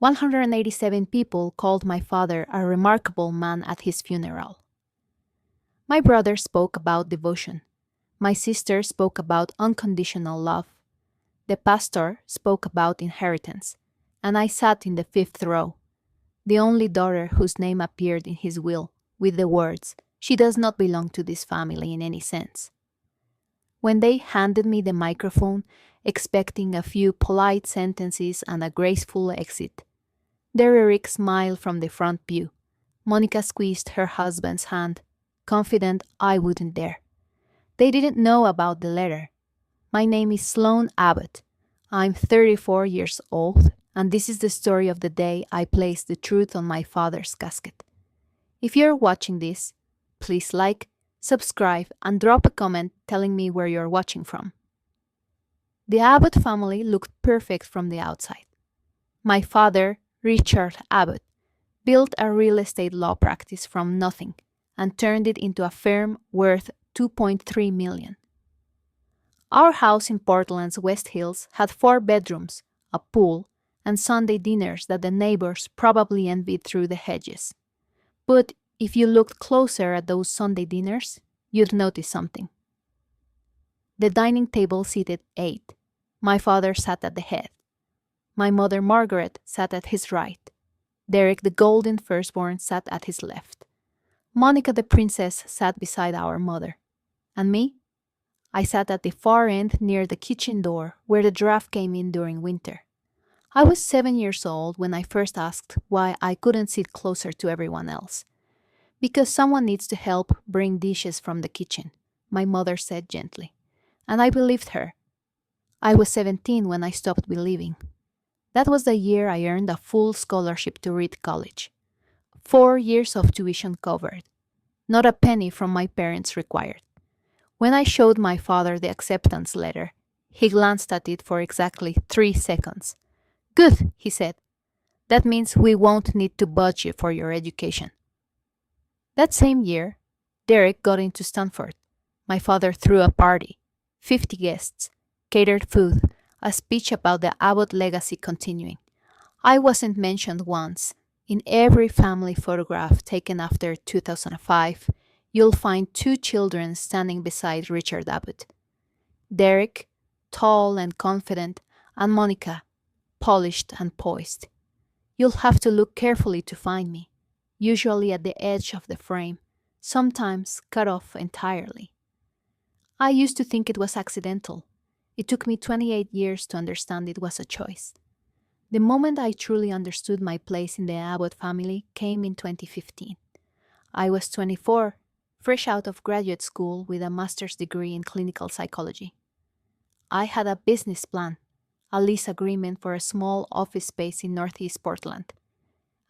187 people called my father a remarkable man at his funeral. My brother spoke about devotion. My sister spoke about unconditional love. The pastor spoke about inheritance, and I sat in the fifth row, the only daughter whose name appeared in his will, with the words, "She does not belong to this family in any sense." When they handed me the microphone, expecting a few polite sentences and a graceful exit, Derek smiled from the front pew. Monica squeezed her husband's hand, confident I wouldn't dare. They didn't know about the letter. My name is Sloane Abbott. I'm 34 years old, and this is the story of the day I placed the truth on my father's casket. If you're watching this, please like, subscribe, and drop a comment telling me where you're watching from. The Abbott family looked perfect from the outside. My father, Richard Abbott, built a real estate law practice from nothing and turned it into a firm worth $2.3 million. Our house in Portland's West Hills had 4 bedrooms, a pool, and Sunday dinners that the neighbors probably envied through the hedges. But if you looked closer at those Sunday dinners, you'd notice something. The dining table seated 8. My father sat at the head. My mother Margaret sat at his right. Derek the golden firstborn sat at his left. Monica the princess sat beside our mother. And me? I sat at the far end near the kitchen door where the draft came in during winter. I was 7 years old when I first asked why I couldn't sit closer to everyone else. "Because someone needs to help bring dishes from the kitchen," my mother said gently. And I believed her. I was 17 when I stopped believing. That was the year I earned a full scholarship to Reed College. 4 years of tuition covered. Not a penny from my parents required. When I showed my father the acceptance letter, he glanced at it for exactly 3 seconds. "Good," he said. "That means we won't need to budge you for your education." That same year, Derek got into Stanford. My father threw a party, 50 guests, catered food, a speech about the Abbott legacy continuing. I wasn't mentioned once. In every family photograph taken after 2005, you'll find 2 children standing beside Richard Abbott. Derek, tall and confident, and Monica, polished and poised. You'll have to look carefully to find me, usually at the edge of the frame, sometimes cut off entirely. I used to think it was accidental. It took me 28 years to understand it was a choice. The moment I truly understood my place in the Abbott family came in 2015. I was 24, fresh out of graduate school with a master's degree in clinical psychology. I had a business plan, a lease agreement for a small office space in Northeast Portland,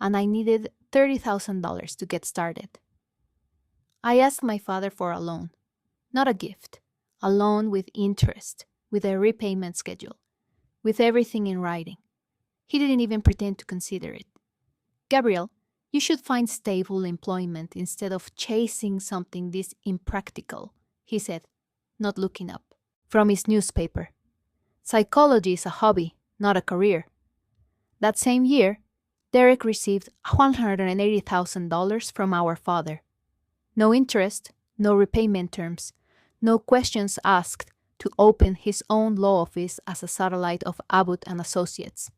and I needed $30,000 to get started. I asked my father for a loan, not a gift, a loan with interest, with a repayment schedule, with everything in writing. He didn't even pretend to consider it. "Gabriel, you should find stable employment instead of chasing something this impractical," he said, not looking up, from his newspaper. "Psychology is a hobby, not a career." That same year, Derek received $180,000 from our father. No interest, no repayment terms, no questions asked, to open his own law office as a satellite of Abbott and Associates.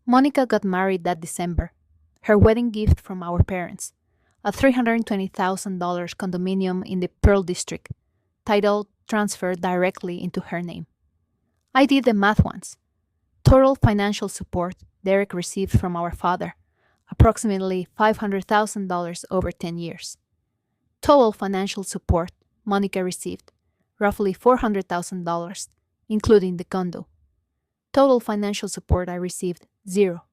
Monica got married that December. Her wedding gift from our parents, a $320,000 condominium in the Pearl District, title transferred directly into her name. I did the math once. Total financial support Derek received from our father, approximately $500,000 over 10 years. Total financial support Monica received, roughly $400,000, including the condo. Total financial support I received, 0.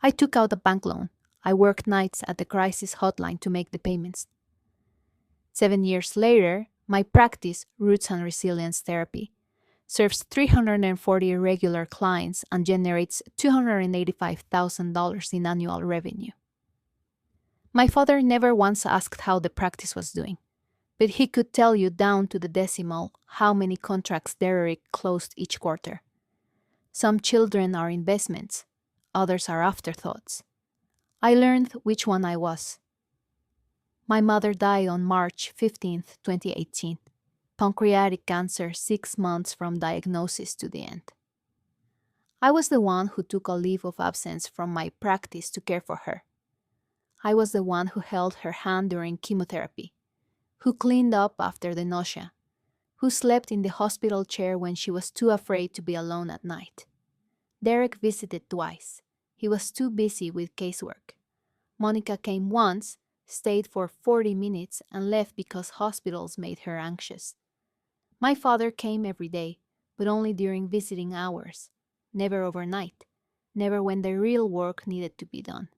I took out a bank loan. I worked nights at the crisis hotline to make the payments. 7 years later, my practice, Roots and Resilience Therapy, serves 340 regular clients and generates $285,000 in annual revenue. My father never once asked how the practice was doing, but he could tell you down to the decimal how many contracts Derek closed each quarter. Some children are investments, others are afterthoughts. I learned which one I was. My mother died on March 15th, 2018. Pancreatic cancer 6 months from diagnosis to the end. I was the one who took a leave of absence from my practice to care for her. I was the one who held her hand during chemotherapy, who cleaned up after the nausea, who slept in the hospital chair when she was too afraid to be alone at night. Derek visited twice. He was too busy with casework. Monica came once, stayed for 40 minutes, and left because hospitals made her anxious. My father came every day, but only during visiting hours, never overnight, never when the real work needed to be done.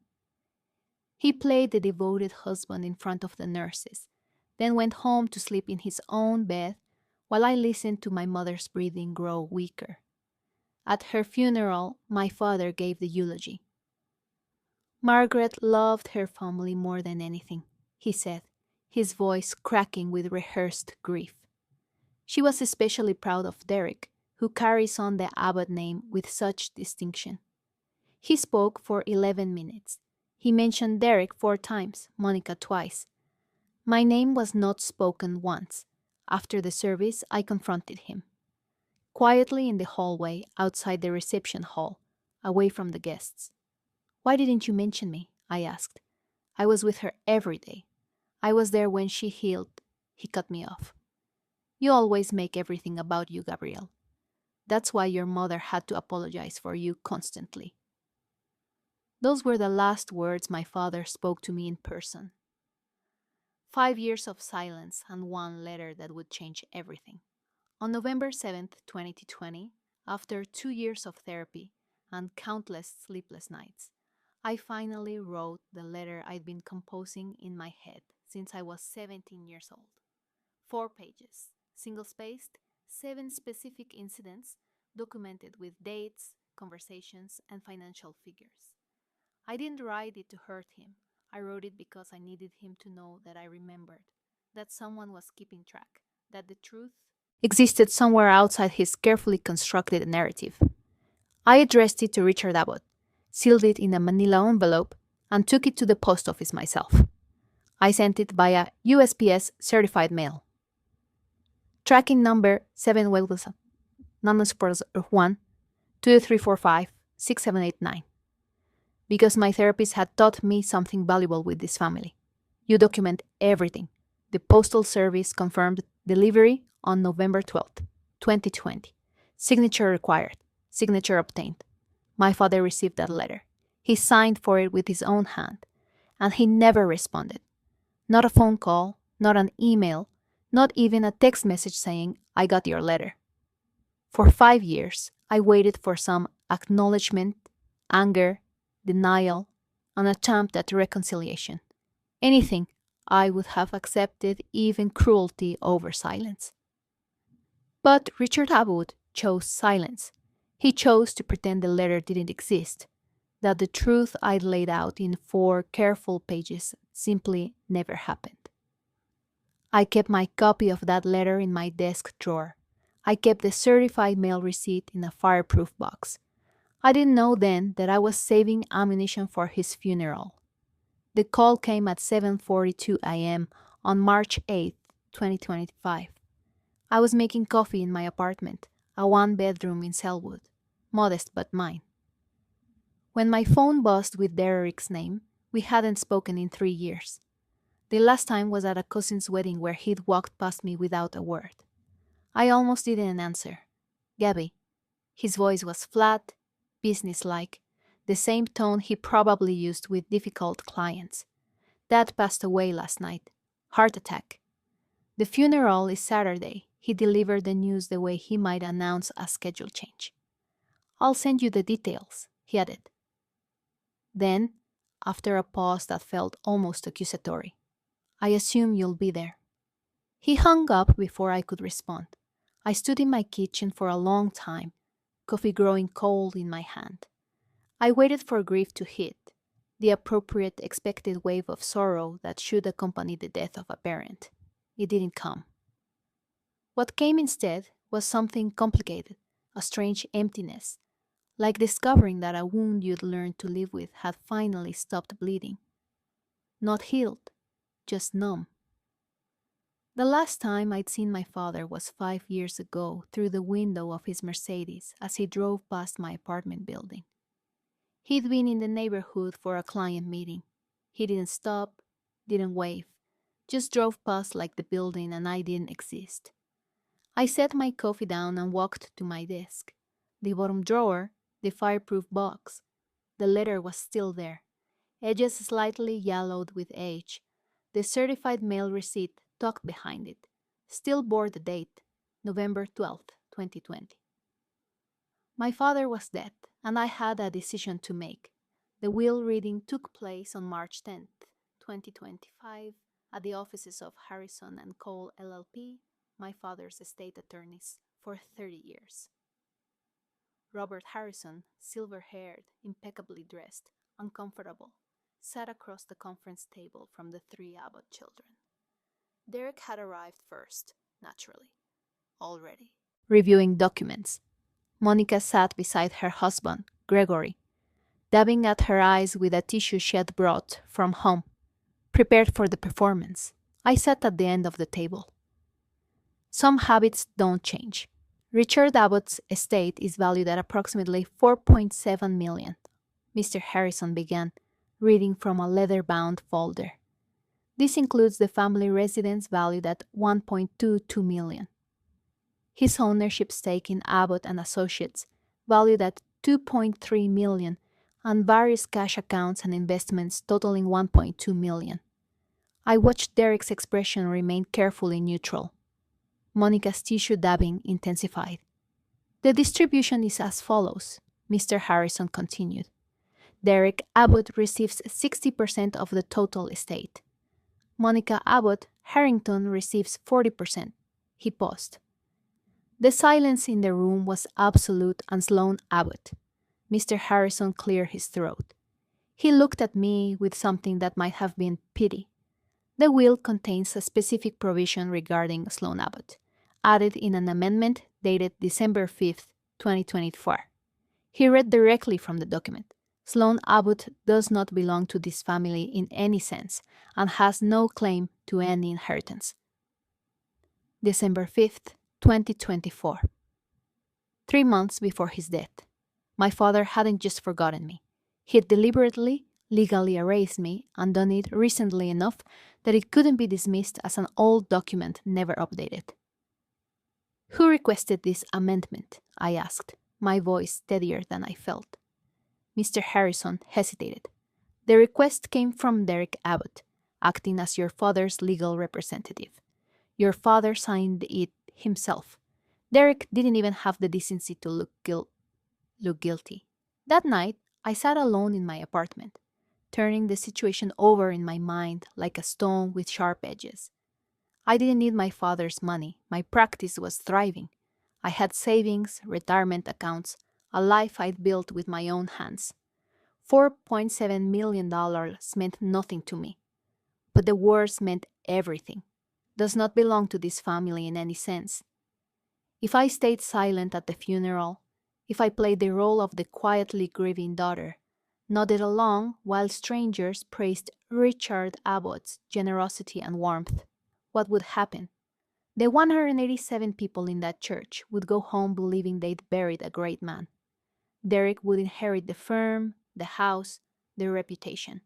He played the devoted husband in front of the nurses, then went home to sleep in his own bed while I listened to my mother's breathing grow weaker. At her funeral, my father gave the eulogy. Margaret loved her family more than anything, he said, his voice cracking with rehearsed grief. She was especially proud of Derek, who carries on the Abbott name with such distinction. He spoke for 11 minutes. He mentioned Derek 4 times, Monica twice. My name was not spoken once. After the service, I confronted him. Quietly in the hallway outside the reception hall, away from the guests. "Why didn't you mention me?" I asked. "I was with her every day. I was there when she healed." He cut me off. "You always make everything about you, Gabrielle. That's why your mother had to apologize for you constantly." Those were the last words my father spoke to me in person. 5 years of silence and one letter that would change everything. On November 7th, 2020, after 2 years of therapy and countless sleepless nights, I finally wrote the letter I'd been composing in my head since I was 17 years old. 4 pages, single-spaced, 7 specific incidents documented with dates, conversations, and financial figures. I didn't write it to hurt him. I wrote it because I needed him to know that I remembered, that someone was keeping track, that the truth existed somewhere outside his carefully constructed narrative. I addressed it to Richard Abbott, sealed it in a manila envelope, and took it to the post office myself. I sent it via USPS certified mail. Tracking number 7 Wilson, non-sports 1, 2345 6789. Because my therapist had taught me something valuable with this family. You document everything. The Postal Service confirmed delivery on November 12th, 2020. Signature required. Signature obtained. My father received that letter. He signed for it with his own hand, and he never responded. Not a phone call, not an email, not even a text message saying, "I got your letter." For 5 years, I waited for some acknowledgement, anger, denial, an attempt at reconciliation. Anything. I would have accepted even cruelty over silence. But Richard Abbott chose silence. He chose to pretend the letter didn't exist, that the truth I'd laid out in 4 careful pages simply never happened. I kept my copy of that letter in my desk drawer. I kept the certified mail receipt in a fireproof box. I didn't know then that I was saving ammunition for his funeral. The call came at 7:42 a.m. on March 8th, 2025. I was making coffee in my apartment, a 1-bedroom in Selwood, modest but mine. When my phone buzzed with Derek's name, we hadn't spoken in 3 years. The last time was at a cousin's wedding where he'd walked past me without a word. I almost didn't answer. "Gabby." His voice was flat, businesslike, the same tone he probably used with difficult clients. "Dad passed away last night. Heart attack. The funeral is Saturday." He delivered the news the way he might announce a schedule change. "I'll send you the details," he added. Then, after a pause that felt almost accusatory, "I assume you'll be there." He hung up before I could respond. I stood in my kitchen for a long time, coffee growing cold in my hand. I waited for grief to hit, the appropriate expected wave of sorrow that should accompany the death of a parent. It didn't come. What came instead was something complicated, a strange emptiness, like discovering that a wound you'd learned to live with had finally stopped bleeding. Not healed, just numb. The last time I'd seen my father was 5 years ago through the window of his Mercedes as he drove past my apartment building. He'd been in the neighborhood for a client meeting. He didn't stop, didn't wave, just drove past like the building and I didn't exist. I set my coffee down and walked to my desk. The bottom drawer, the fireproof box, the letter was still there, edges slightly yellowed with age. The certified mail receipt tucked behind it still bore the date, November 12th, 2020. My father was dead, and I had a decision to make. The will reading took place on March 10th, 2025, at the offices of Harrison and Cole LLP, my father's estate attorneys, for 30 years. Robert Harrison, silver-haired, impeccably dressed, uncomfortable, sat across the conference table from the three Abbott children. Derek had arrived first, naturally, already, reviewing documents. Monica sat beside her husband, Gregory, dabbing at her eyes with a tissue she had brought from home, prepared for the performance. I sat at the end of the table. Some habits don't change. Richard Abbott's estate is valued at approximately $4.7 million. Mr. Harrison began, reading from a leather-bound folder. This includes the family residence valued at $1.22 million. His ownership stake in Abbott and Associates, valued at $2.3 million, and various cash accounts and investments totaling $1.2 million. I watched Derek's expression remain carefully neutral. Monica's tissue dabbing intensified. The distribution is as follows, Mr. Harrison continued. Derek Abbott receives 60% of the total estate. Monica Abbott Harrington receives 40%. He paused. The silence in the room was absolute, and Sloane Abbott. Mr. Harrison cleared his throat. He looked at me with something that might have been pity. The will contains a specific provision regarding Sloane Abbott, added in an amendment dated December 5th, 2024. He read directly from the document. Sloane Abbott does not belong to this family in any sense and has no claim to any inheritance. December 5th, 2024. 3 months before his death. My father hadn't just forgotten me. He had deliberately, legally erased me and done it recently enough that it couldn't be dismissed as an old document never updated. Who requested this amendment? I asked, my voice steadier than I felt. Mr. Harrison hesitated. The request came from Derek Abbott, acting as your father's legal representative. Your father signed it himself. Derek didn't even have the decency to look guilty. That night, I sat alone in my apartment, turning the situation over in my mind like a stone with sharp edges. I didn't need my father's money. My practice was thriving. I had savings, retirement accounts, a life I'd built with my own hands. $4.7 million meant nothing to me. But the words meant everything. Does not belong to this family in any sense. If I stayed silent at the funeral, if I played the role of the quietly grieving daughter, nodded along while strangers praised Richard Abbott's generosity and warmth, what would happen? The 187 people in that church would go home believing they'd buried a great man. Derek would inherit the firm, the house, the reputation.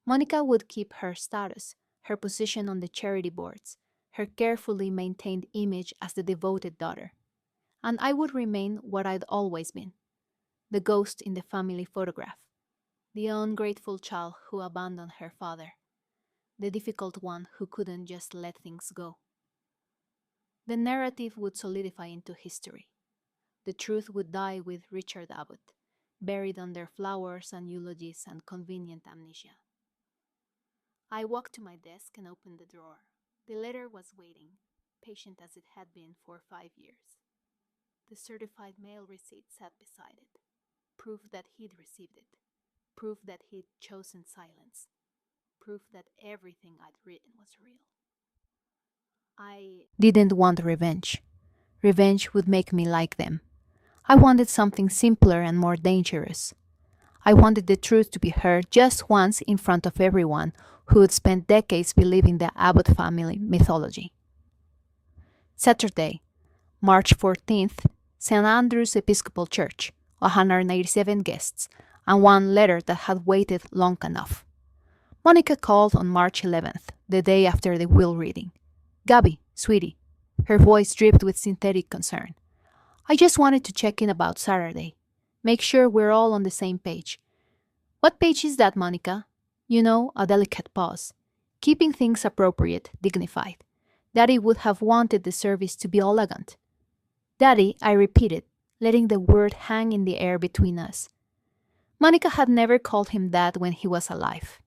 Monica would keep her status, her position on the charity boards, her carefully maintained image as the devoted daughter. And I would remain what I'd always been, the ghost in the family photograph, the ungrateful child who abandoned her father, the difficult one who couldn't just let things go. The narrative would solidify into history. The truth would die with Richard Abbott, buried under flowers and eulogies and convenient amnesia. I walked to my desk and opened the drawer. The letter was waiting, patient as it had been for 5 years. The certified mail receipt sat beside it, proof that he'd received it, proof that he'd chosen silence, proof that everything I'd written was real. I didn't want revenge. Revenge would make me like them. I wanted something simpler and more dangerous. I wanted the truth to be heard just once in front of everyone who had spent decades believing the Abbott family mythology. Saturday, March 14th, St. Andrew's Episcopal Church, 187 guests, and one letter that had waited long enough. Monica called on March 11th, the day after the will reading. "Gabby, sweetie." Her voice dripped with synthetic concern. "I just wanted to check in about Saturday. Make sure we're all on the same page." "What page is that, Monica?" You know, a delicate pause. Keeping things appropriate, dignified. Daddy would have wanted the service to be elegant. "Daddy," I repeated, letting the word hang in the air between us. Monica had never called him that when he was alive.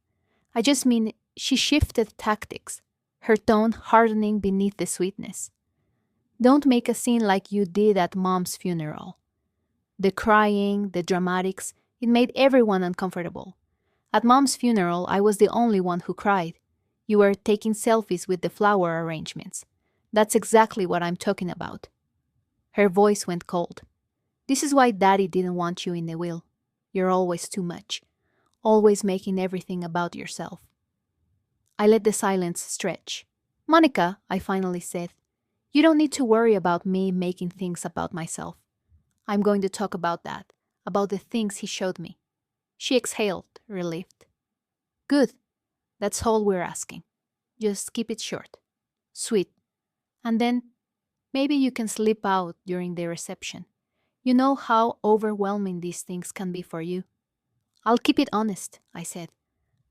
I just mean she shifted tactics, her tone hardening beneath the sweetness. "Don't make a scene like you did at Mom's funeral." The crying, the dramatics, it made everyone uncomfortable. At Mom's funeral, I was the only one who cried. You were taking selfies with the flower arrangements. That's exactly what I'm talking about. Her voice went cold. "This is why Daddy didn't want you in the will. You're always too much. Always making everything about yourself." I let the silence stretch. "Monica," I finally said, "you don't need to worry about me making things about myself. I'm going to talk about that, about the things he showed me." She exhaled, relieved. "Good. That's all we're asking. Just keep it short. Sweet. And then maybe you can slip out during the reception. You know how overwhelming these things can be for you." "I'll keep it honest," I said.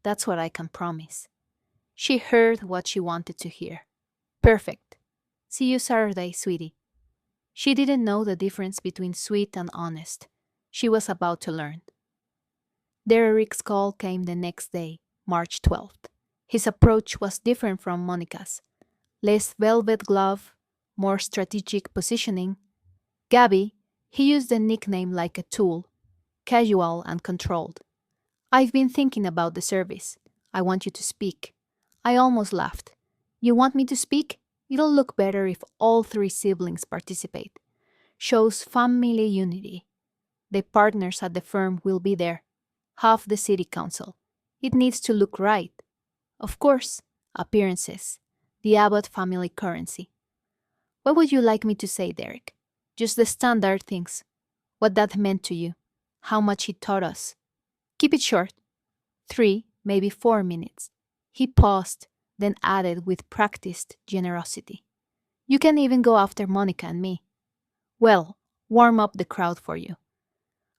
"That's what I can promise." She heard what she wanted to hear. "Perfect. See you Saturday, sweetie." She didn't know the difference between sweet and honest. She was about to learn. Derek's call came the next day, March 12th. His approach was different from Monica's. Less velvet glove, more strategic positioning. Gabby, he used the nickname like a tool, casual and controlled. "I've been thinking about the service. I want you to speak." I almost laughed. "You want me to speak? It'll look better if all 3 siblings participate. Shows family unity. The partners at the firm will be there. Half the city council. It needs to look right. Of course, appearances. The Abbott family currency." "What would you like me to say, Derek?" "Just the standard things. What that meant to you. How much he taught us." "Keep it short. 3, maybe 4 minutes." He paused, then added with practiced generosity. "You can even go after Monica and me." "Well, warm up the crowd for you."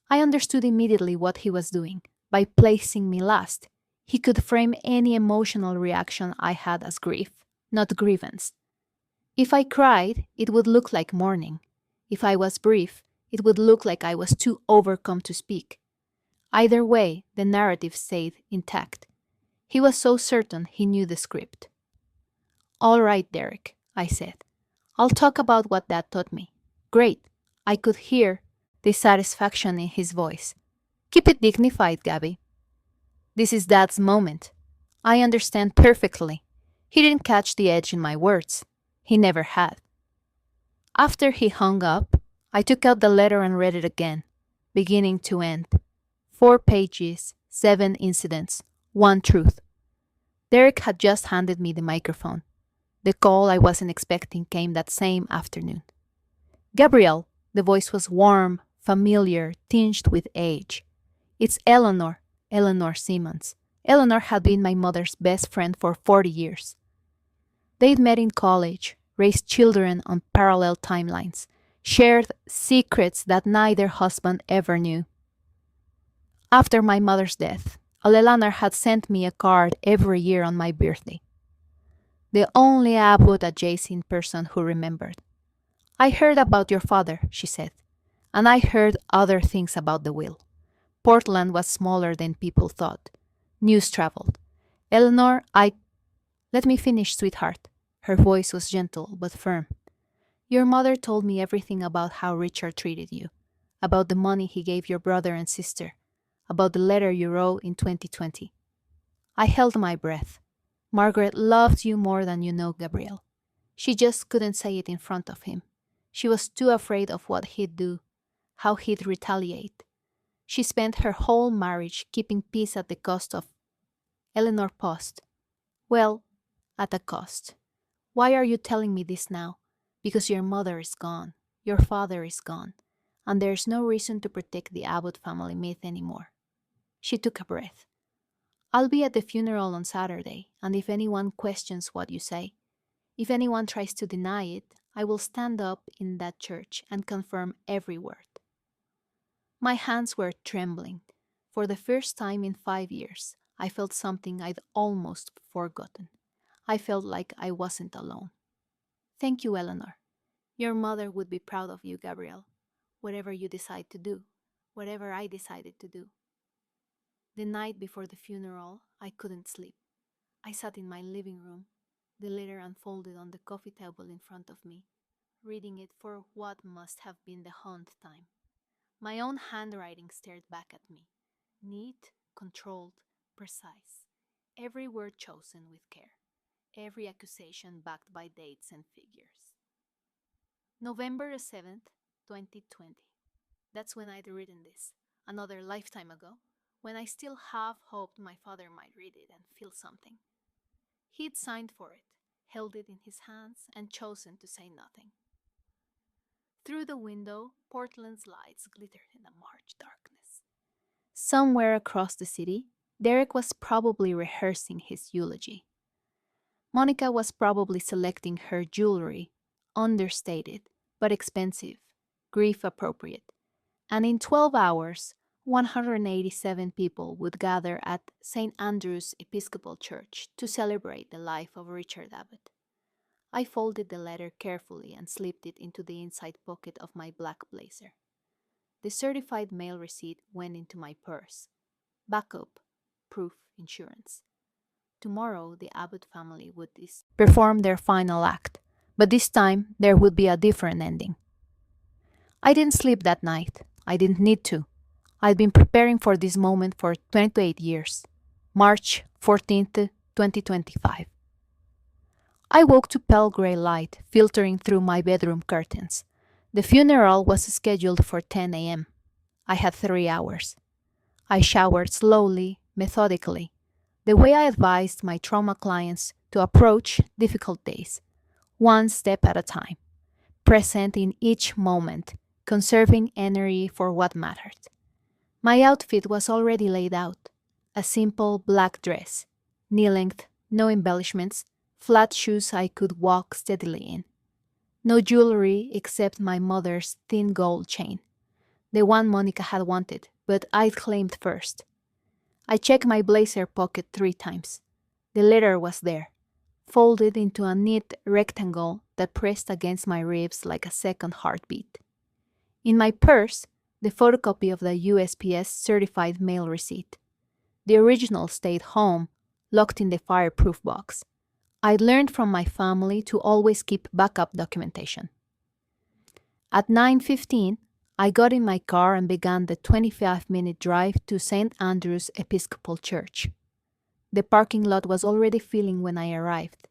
I understood immediately what he was doing. By placing me last, he could frame any emotional reaction I had as grief, not grievance. If I cried, it would look like mourning. If I was brief, it would look like I was too overcome to speak. Either way, the narrative stayed intact. He was so certain he knew the script. "All right, Derek," I said. "I'll talk about what Dad taught me." "Great." I could hear the satisfaction in his voice. "Keep it dignified, Gabby. This is Dad's moment. I understand perfectly." He didn't catch the edge in my words. He never had. After he hung up, I took out the letter and read it again, beginning to end. 4 pages, 7 incidents, 1 truth. Derek had just handed me the microphone. The call I wasn't expecting came that same afternoon. "Gabrielle," the voice was warm, familiar, tinged with age. "It's Eleanor Simmons." Eleanor had been my mother's best friend for 40 years. They'd met in college, raised children on parallel timelines, shared secrets that neither husband ever knew. After my mother's death, Alelana had sent me a card every year on my birthday. The only Abbott adjacent person who remembered. "I heard about your father," she said, "and I heard other things about the will. Portland was smaller than people thought. News traveled. Eleanor, Let me finish, sweetheart." Her voice was gentle but firm. "Your mother told me everything about how Richard treated you, about the money he gave your brother and sister, about the letter you wrote in 2020. I held my breath. Margaret loved you more than you know, Gabrielle. She just couldn't say it in front of him. She was too afraid of what he'd do, how he'd retaliate. She spent her whole marriage keeping peace at the cost of. Eleanor paused. Well, at a cost. Why are you telling me this now? Because your mother is gone, your father is gone, and there's no reason to protect the Abbott family myth anymore. She took a breath. I'll be at the funeral on Saturday, and if anyone questions what you say, if anyone tries to deny it, I will stand up in that church and confirm every word. My hands were trembling. For the first time in 5 years, I felt something I'd almost forgotten. I felt like I wasn't alone. Thank you, Eleanor. Your mother would be proud of you, Gabrielle. Whatever you decide to do, whatever I decided to do. The night before the funeral, I couldn't sleep. I sat in my living room, the letter unfolded on the coffee table in front of me, reading it for what must have been the 100th time. My own handwriting stared back at me, neat, controlled, precise, every word chosen with care, every accusation backed by dates and figures. November 7th, 2020. That's when I'd written this, another lifetime ago, when I still half hoped my father might read it and feel something. He'd signed for it, held it in his hands, and chosen to say nothing. Through the window, Portland's lights glittered in the March darkness. Somewhere across the city, Derek was probably rehearsing his eulogy. Monica was probably selecting her jewelry, understated, but expensive, grief-appropriate. And in 12 hours, 187 people would gather at St. Andrew's Episcopal Church to celebrate the life of Richard Abbott. I folded the letter carefully and slipped it into the inside pocket of my black blazer. The certified mail receipt went into my purse. Backup, proof, insurance. Tomorrow, the Abbott family would perform their final act, but this time there would be a different ending. I didn't sleep that night. I didn't need to. I'd been preparing for this moment for 28 years. March 14th, 2025. I woke to pale gray light filtering through my bedroom curtains. The funeral was scheduled for 10 a.m. I had 3 hours. I showered slowly, methodically, the way I advised my trauma clients to approach difficult days, one step at a time, present in each moment, conserving energy for what mattered. My outfit was already laid out. A simple black dress, knee-length, no embellishments, flat shoes I could walk steadily in. No jewelry except my mother's thin gold chain, the one Monica had wanted, but I'd claimed first. I checked my blazer pocket 3 times. The letter was there, folded into a neat rectangle that pressed against my ribs like a second heartbeat. In my purse, the photocopy of the USPS certified mail receipt. The original stayed home, locked in the fireproof box. I'd learned from my family to always keep backup documentation. At 9:15, I got in my car and began the 25-minute drive to St. Andrew's Episcopal Church. The parking lot was already filling when I arrived.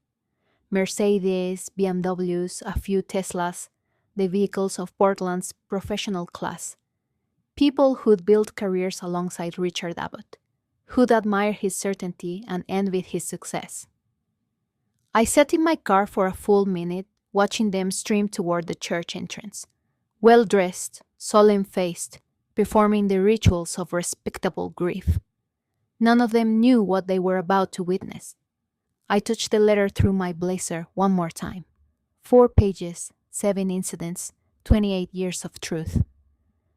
Mercedes, BMWs, a few Teslas, the vehicles of Portland's professional class. People who'd built careers alongside Richard Abbott, who'd admired his certainty and envied his success. I sat in my car for a full minute, watching them stream toward the church entrance, well-dressed, solemn-faced, performing the rituals of respectable grief. None of them knew what they were about to witness. I touched the letter through my blazer one more time. 4 pages, 7 incidents, 28 years of truth.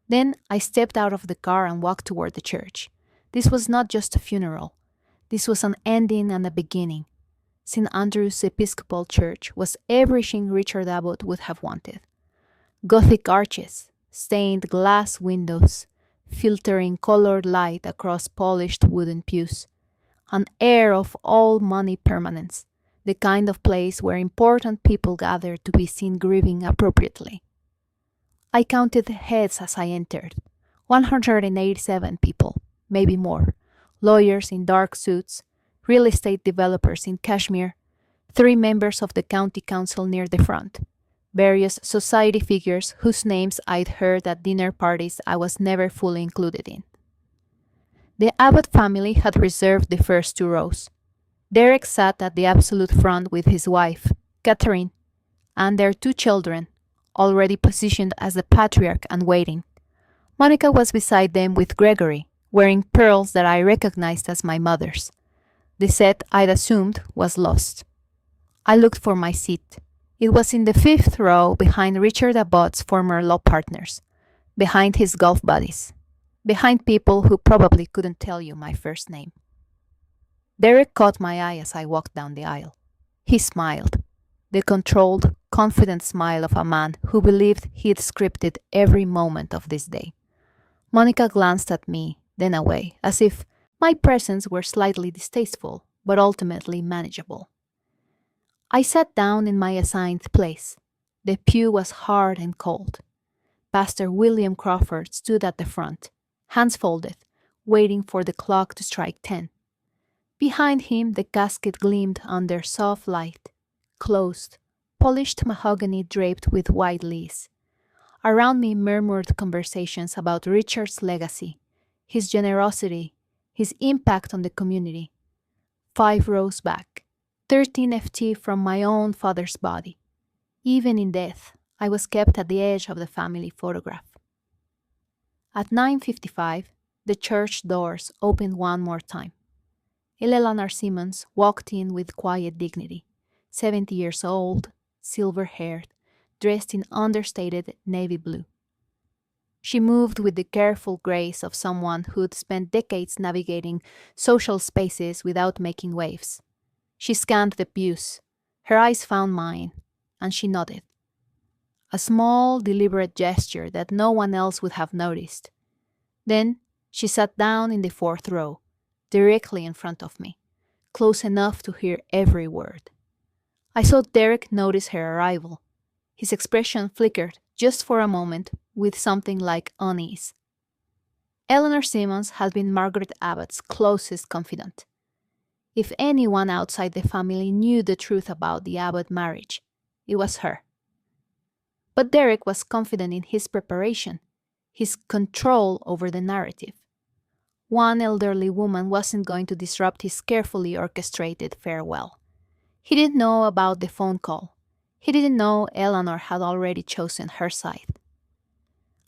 Then I stepped out of the car and walked toward the church. This was not just a funeral. This was an ending and a beginning. St. Andrew's Episcopal Church was everything Richard Abbott would have wanted. Gothic arches, stained glass windows, filtering colored light across polished wooden pews. An air of all-money permanence, the kind of place where important people gather to be seen grieving appropriately. I counted heads as I entered. 187 people, maybe more. Lawyers in dark suits, real estate developers in cashmere, 3 members of the county council near the front, various society figures whose names I'd heard at dinner parties I was never fully included in. The Abbott family had reserved the first 2 rows. Derek sat at the absolute front with his wife, Catherine, and their 2 children, already positioned as the patriarch and waiting. Monica was beside them with Gregory, wearing pearls that I recognized as my mother's. The set I'd assumed was lost. I looked for my seat. It was in the 5th row behind Richard Abbott's former law partners, behind his golf buddies, behind people who probably couldn't tell you my first name. Derek caught my eye as I walked down the aisle. He smiled, the controlled, confident smile of a man who believed he'd scripted every moment of this day. Monica glanced at me, then away, as if my presence were slightly distasteful, but ultimately manageable. I sat down in my assigned place. The pew was hard and cold. Pastor William Crawford stood at the front, hands folded, waiting for the clock to strike 10. Behind him, the casket gleamed under soft light, closed, polished mahogany draped with white lace. Around me murmured conversations about Richard's legacy, his generosity, his impact on the community. 5 rows back, 13 FT from my own father's body. Even in death, I was kept at the edge of the family photograph. At 9:55, the church doors opened one more time. Eleanor Simmons walked in with quiet dignity, 70 years old, silver-haired, dressed in understated navy blue. She moved with the careful grace of someone who'd spent decades navigating social spaces without making waves. She scanned the pews. Her eyes found mine, and she nodded. A small, deliberate gesture that no one else would have noticed. Then she sat down in the 4th row, directly in front of me, close enough to hear every word. I saw Derek notice her arrival. His expression flickered just for a moment with something like unease. Eleanor Simmons had been Margaret Abbott's closest confidant. If anyone outside the family knew the truth about the Abbott marriage, it was her. But Derek was confident in his preparation, his control over the narrative. One elderly woman wasn't going to disrupt his carefully orchestrated farewell. He didn't know about the phone call. He didn't know Eleanor had already chosen her side.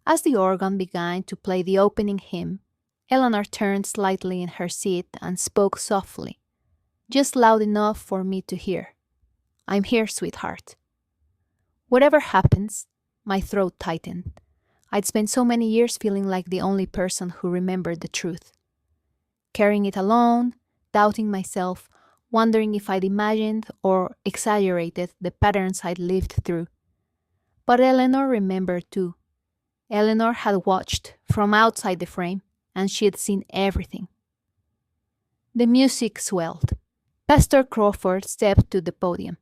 As the organ began to play the opening hymn, Eleanor turned slightly in her seat and spoke softly, just loud enough for me to hear. "I'm here, sweetheart." Whatever happens, my throat tightened. I'd spent so many years feeling like the only person who remembered the truth. Carrying it alone, doubting myself, wondering if I'd imagined or exaggerated the patterns I'd lived through. But Eleanor remembered too. Eleanor had watched from outside the frame, and she had seen everything. The music swelled. Pastor Crawford stepped to the podium.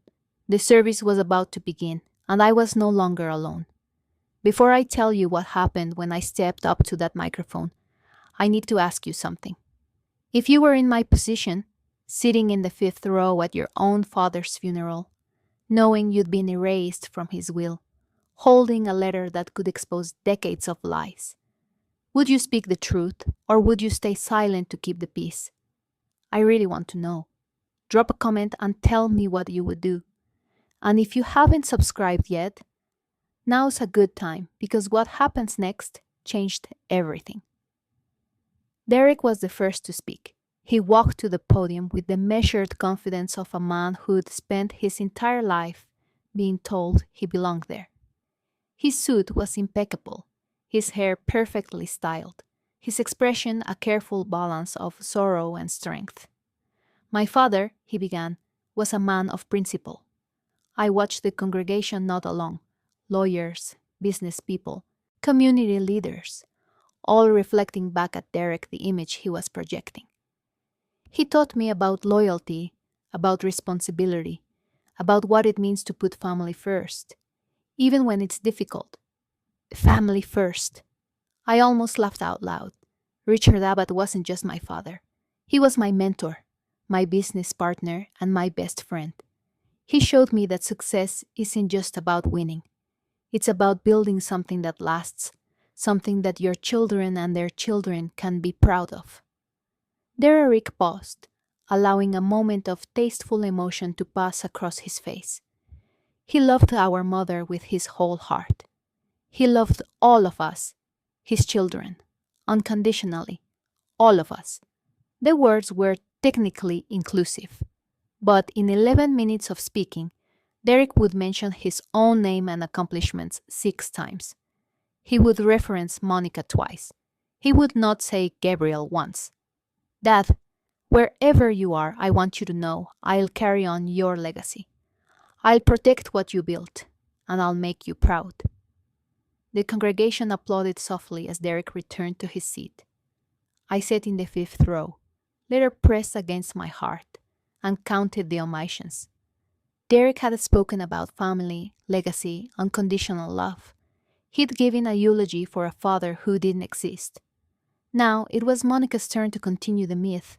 The service was about to begin, and I was no longer alone. Before I tell you what happened when I stepped up to that microphone, I need to ask you something. If you were in my position, sitting in the 5th row at your own father's funeral, knowing you'd been erased from his will, holding a letter that could expose decades of lies, would you speak the truth, or would you stay silent to keep the peace? I really want to know. Drop a comment and tell me what you would do. And if you haven't subscribed yet, now's a good time, because what happens next changed everything. Derek was the first to speak. He walked to the podium with the measured confidence of a man who'd spent his entire life being told he belonged there. His suit was impeccable, his hair perfectly styled, his expression a careful balance of sorrow and strength. "My father," he began, "was a man of principle. I watched the congregation nod along, lawyers, business people, community leaders, all reflecting back at Derek the image he was projecting. He taught me about loyalty, about responsibility, about what it means to put family first, even when it's difficult. Family first. I almost laughed out loud. Richard Abbott wasn't just my father. He was my mentor, my business partner, and my best friend. He showed me that success isn't just about winning. It's about building something that lasts, something that your children and their children can be proud of. Derek paused, allowing a moment of tasteful emotion to pass across his face. He loved our mother with his whole heart. He loved all of us, his children, unconditionally, all of us. The words were technically inclusive, but in 11 minutes of speaking, Derek would mention his own name and accomplishments 6 times. He would reference Monica twice. He would not say Gabriel once. Dad, wherever you are, I want you to know I'll carry on your legacy. I'll protect what you built, and I'll make you proud. The congregation applauded softly as Derek returned to his seat. I sat in the 5th row, letter pressed against my heart, and counted the omissions. Derek had spoken about family, legacy, unconditional love. He'd given a eulogy for a father who didn't exist. Now it was Monica's turn to continue the myth.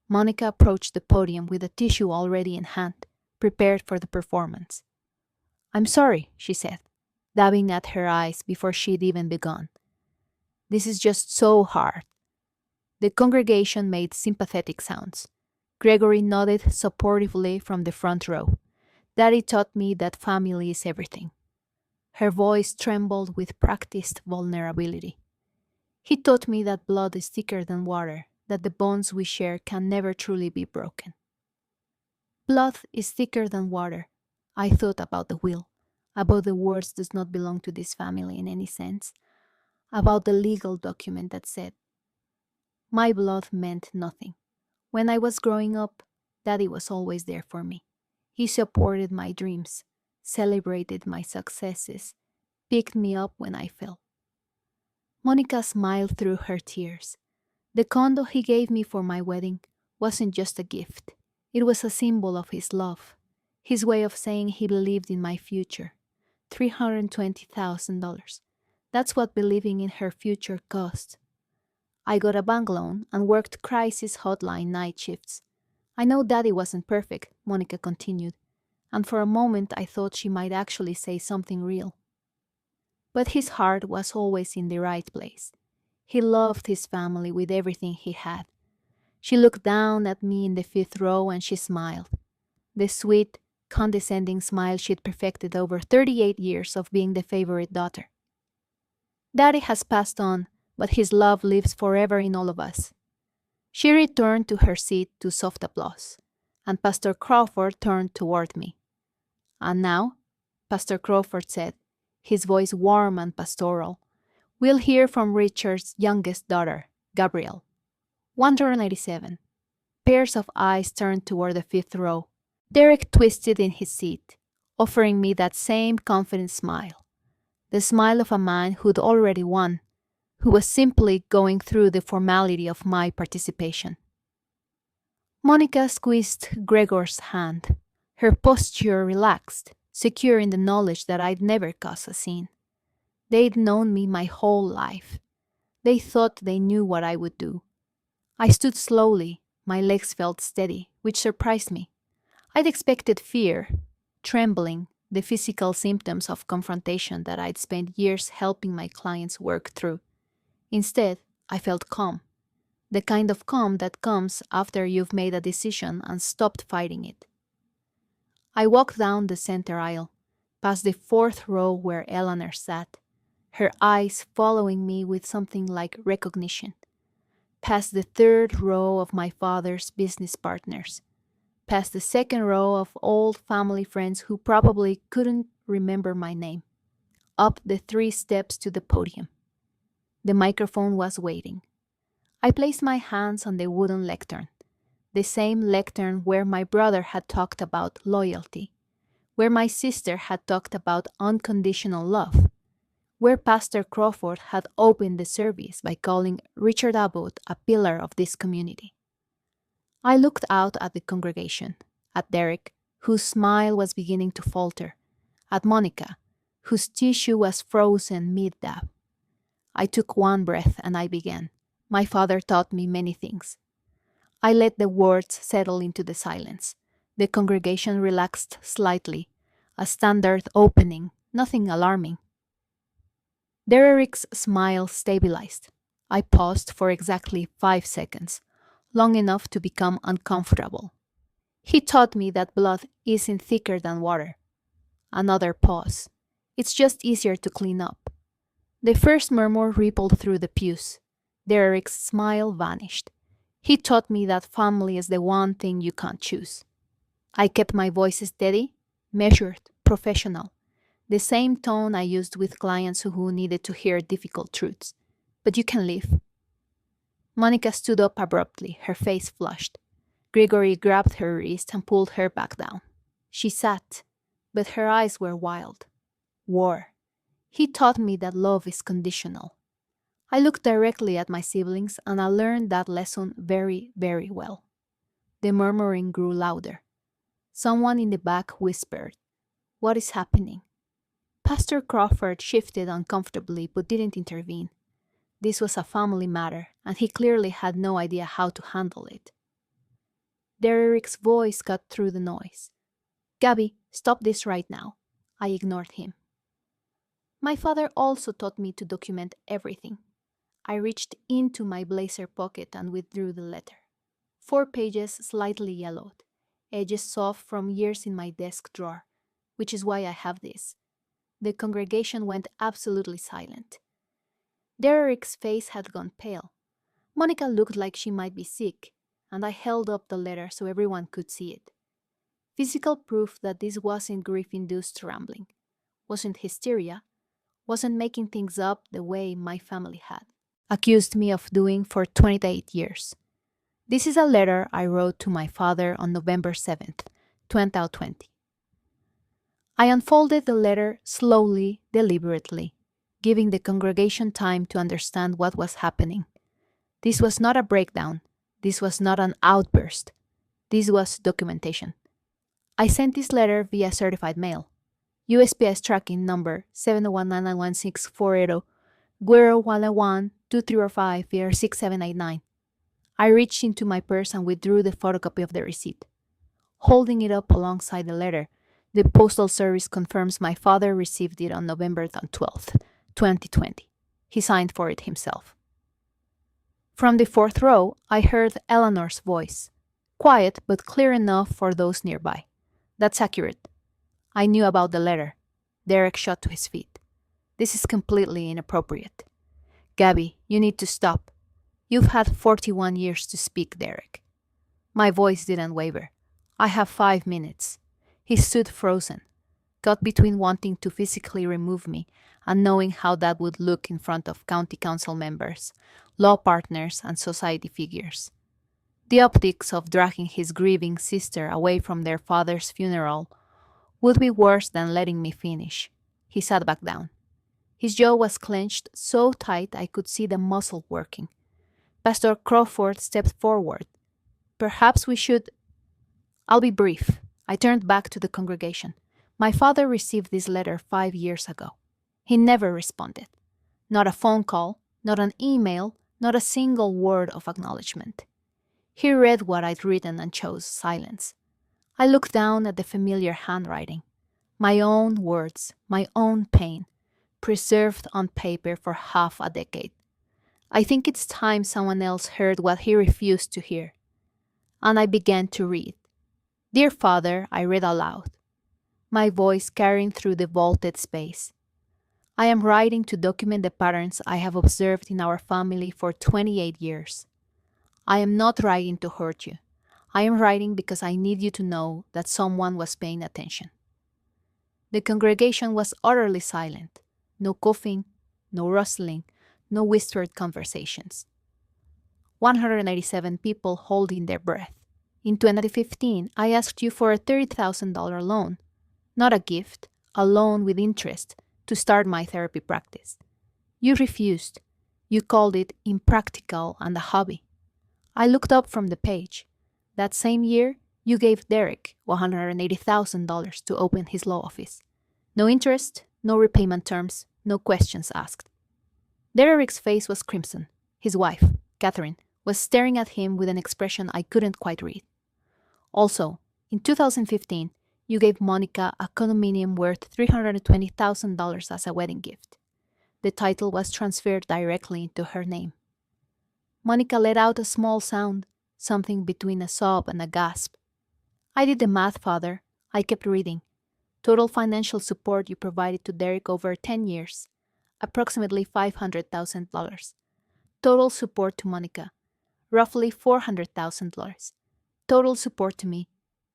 Monica approached the podium with a tissue already in hand, prepared for the performance. "I'm sorry," she said, dabbing at her eyes before she'd even begun. "This is just so hard." The congregation made sympathetic sounds. Gregory nodded supportively from the front row. "Daddy taught me that family is everything." Her voice trembled with practiced vulnerability. "He taught me that blood is thicker than water, that the bonds we share can never truly be broken." Blood is thicker than water. I thought about the will, about the words does not belong to this family in any sense, about the legal document that said, my blood meant nothing. When I was growing up, Daddy was always there for me. He supported my dreams, celebrated my successes, picked me up when I fell. Monica smiled through her tears. The condo he gave me for my wedding wasn't just a gift. It was a symbol of his love, his way of saying he believed in my future. $320,000. That's what believing in her future cost. I got a bank loan and worked crisis hotline night shifts. I know Daddy wasn't perfect, Monica continued, and for a moment I thought she might actually say something real. But his heart was always in the right place. He loved his family with everything he had. She looked down at me in the 5th row and she smiled. The sweet, condescending smile she'd perfected over 38 years of being the favorite daughter. Daddy has passed on, but his love lives forever in all of us. She returned to her seat to soft applause, and Pastor Crawford turned toward me. "And now," Pastor Crawford said, his voice warm and pastoral, "we'll hear from Richard's youngest daughter, Gabrielle." 187. Pairs of eyes turned toward the 5th row. Derek twisted in his seat, offering me that same confident smile. The smile of a man who'd already won, who was simply going through the formality of my participation. Monica squeezed Gregor's hand, her posture relaxed, secure in the knowledge that I'd never cause a scene. They'd known me my whole life. They thought they knew what I would do. I stood slowly, my legs felt steady, which surprised me. I'd expected fear, trembling, the physical symptoms of confrontation that I'd spent years helping my clients work through. Instead, I felt calm, the kind of calm that comes after you've made a decision and stopped fighting it. I walked down the center aisle, past the 4th row where Eleanor sat, her eyes following me with something like recognition, past the 3rd row of my father's business partners, past the 2nd row of old family friends who probably couldn't remember my name, up the 3 steps to the podium. The microphone was waiting. I placed my hands on the wooden lectern, the same lectern where my brother had talked about loyalty, where my sister had talked about unconditional love, where Pastor Crawford had opened the service by calling Richard Abbott a pillar of this community. I looked out at the congregation, at Derek, whose smile was beginning to falter, at Monica, whose tissue was frozen mid-dab. I took one breath and I began. My father taught me many things. I let the words settle into the silence. The congregation relaxed slightly, a standard opening, Nothing alarming. Derek's smile stabilized. I paused for exactly 5 seconds, long enough to become uncomfortable. He taught me that blood isn't thicker than water. Another pause. It's just easier to clean up. The first murmur rippled through the pews. Derek's smile vanished. He taught me that family is the one thing you can't choose. I kept my voice steady, measured, professional. The same tone I used with clients who needed to hear difficult truths. But you can leave. Monica stood up abruptly, her face flushed. Gregory grabbed her wrist and pulled her back down. She sat, but her eyes were wild. War. He taught me that love is conditional. I looked directly at my siblings and I learned that lesson very, very well. The murmuring grew louder. Someone in the back whispered, "What is happening?" Pastor Crawford shifted uncomfortably but didn't intervene. This was a family matter, and he clearly had no idea how to handle it. Derek's voice cut through the noise. "Gabby, stop this right now." I ignored him. My father also taught me to document everything. I reached into my blazer pocket and withdrew the letter. 4 pages slightly yellowed, edges soft from years in my desk drawer, which is why I have this. The congregation went absolutely silent. Derek's face had gone pale. Monica looked like she might be sick, and I held up the letter so everyone could see it. Physical proof that this wasn't grief-induced rambling, wasn't hysteria, wasn't making things up the way my family had accused me of doing for 28 years. This is a letter I wrote to my father on November 7th, 2020. I unfolded the letter slowly, deliberately, giving the congregation time to understand what was happening. This was not a breakdown. This was not an outburst. This was documentation. I sent this letter via certified mail. USPS tracking number 701991640, Guerrero 101 2305 6789. I reached into my purse and withdrew the photocopy of the receipt. Holding it up alongside the letter, the Postal Service confirms my father received it on November 12th, 2020. He signed for it himself. From the 4th row, I heard Eleanor's voice. Quiet, but clear enough for those nearby. "That's accurate. I knew about the letter." Derek shot to his feet. "This is completely inappropriate. Gabby, you need to stop. You've had 41 years to speak, Derek." My voice didn't waver. "I have 5 minutes." He stood frozen, caught between wanting to physically remove me and knowing how that would look in front of county council members, law partners, and society figures. The optics of dragging his grieving sister away from their father's funeral would be worse than letting me finish. He sat back down. His jaw was clenched so tight I could see the muscle working. Pastor Crawford stepped forward. "Perhaps we should—" "I'll be brief." I turned back to the congregation. My father received this letter 5 years ago. He never responded. Not a phone call, not an email, not a single word of acknowledgement. He read what I'd written and chose silence. I looked down at the familiar handwriting. My own words, my own pain, preserved on paper for half a decade. I think it's time someone else heard what he refused to hear. And I began to read. "Dear Father," I read aloud, my voice carrying through the vaulted space. "I am writing to document the patterns I have observed in our family for 28 years. I am not writing to hurt you. I am writing because I need you to know that someone was paying attention." The congregation was utterly silent. No coughing, no rustling, no whispered conversations. 187 people holding their breath. "In 2015, I asked you for a $30,000 loan. Not a gift, a loan with interest to start my therapy practice. You refused. You called it impractical and a hobby. I looked up from the page. That same year, you gave Derek $180,000 to open his law office. No interest, no repayment terms, no questions asked." Derek's face was crimson. His wife, Catherine, was staring at him with an expression I couldn't quite read. "Also, in 2015, You gave Monica a condominium worth $320,000 as a wedding gift. The title was transferred directly into her name. Monica let out a small sound, something between a sob and a gasp. I did the math, Father. I kept reading. Total financial support you provided to Derek over 10 years, approximately $500,000. Total support to Monica, roughly $400,000. Total support to me,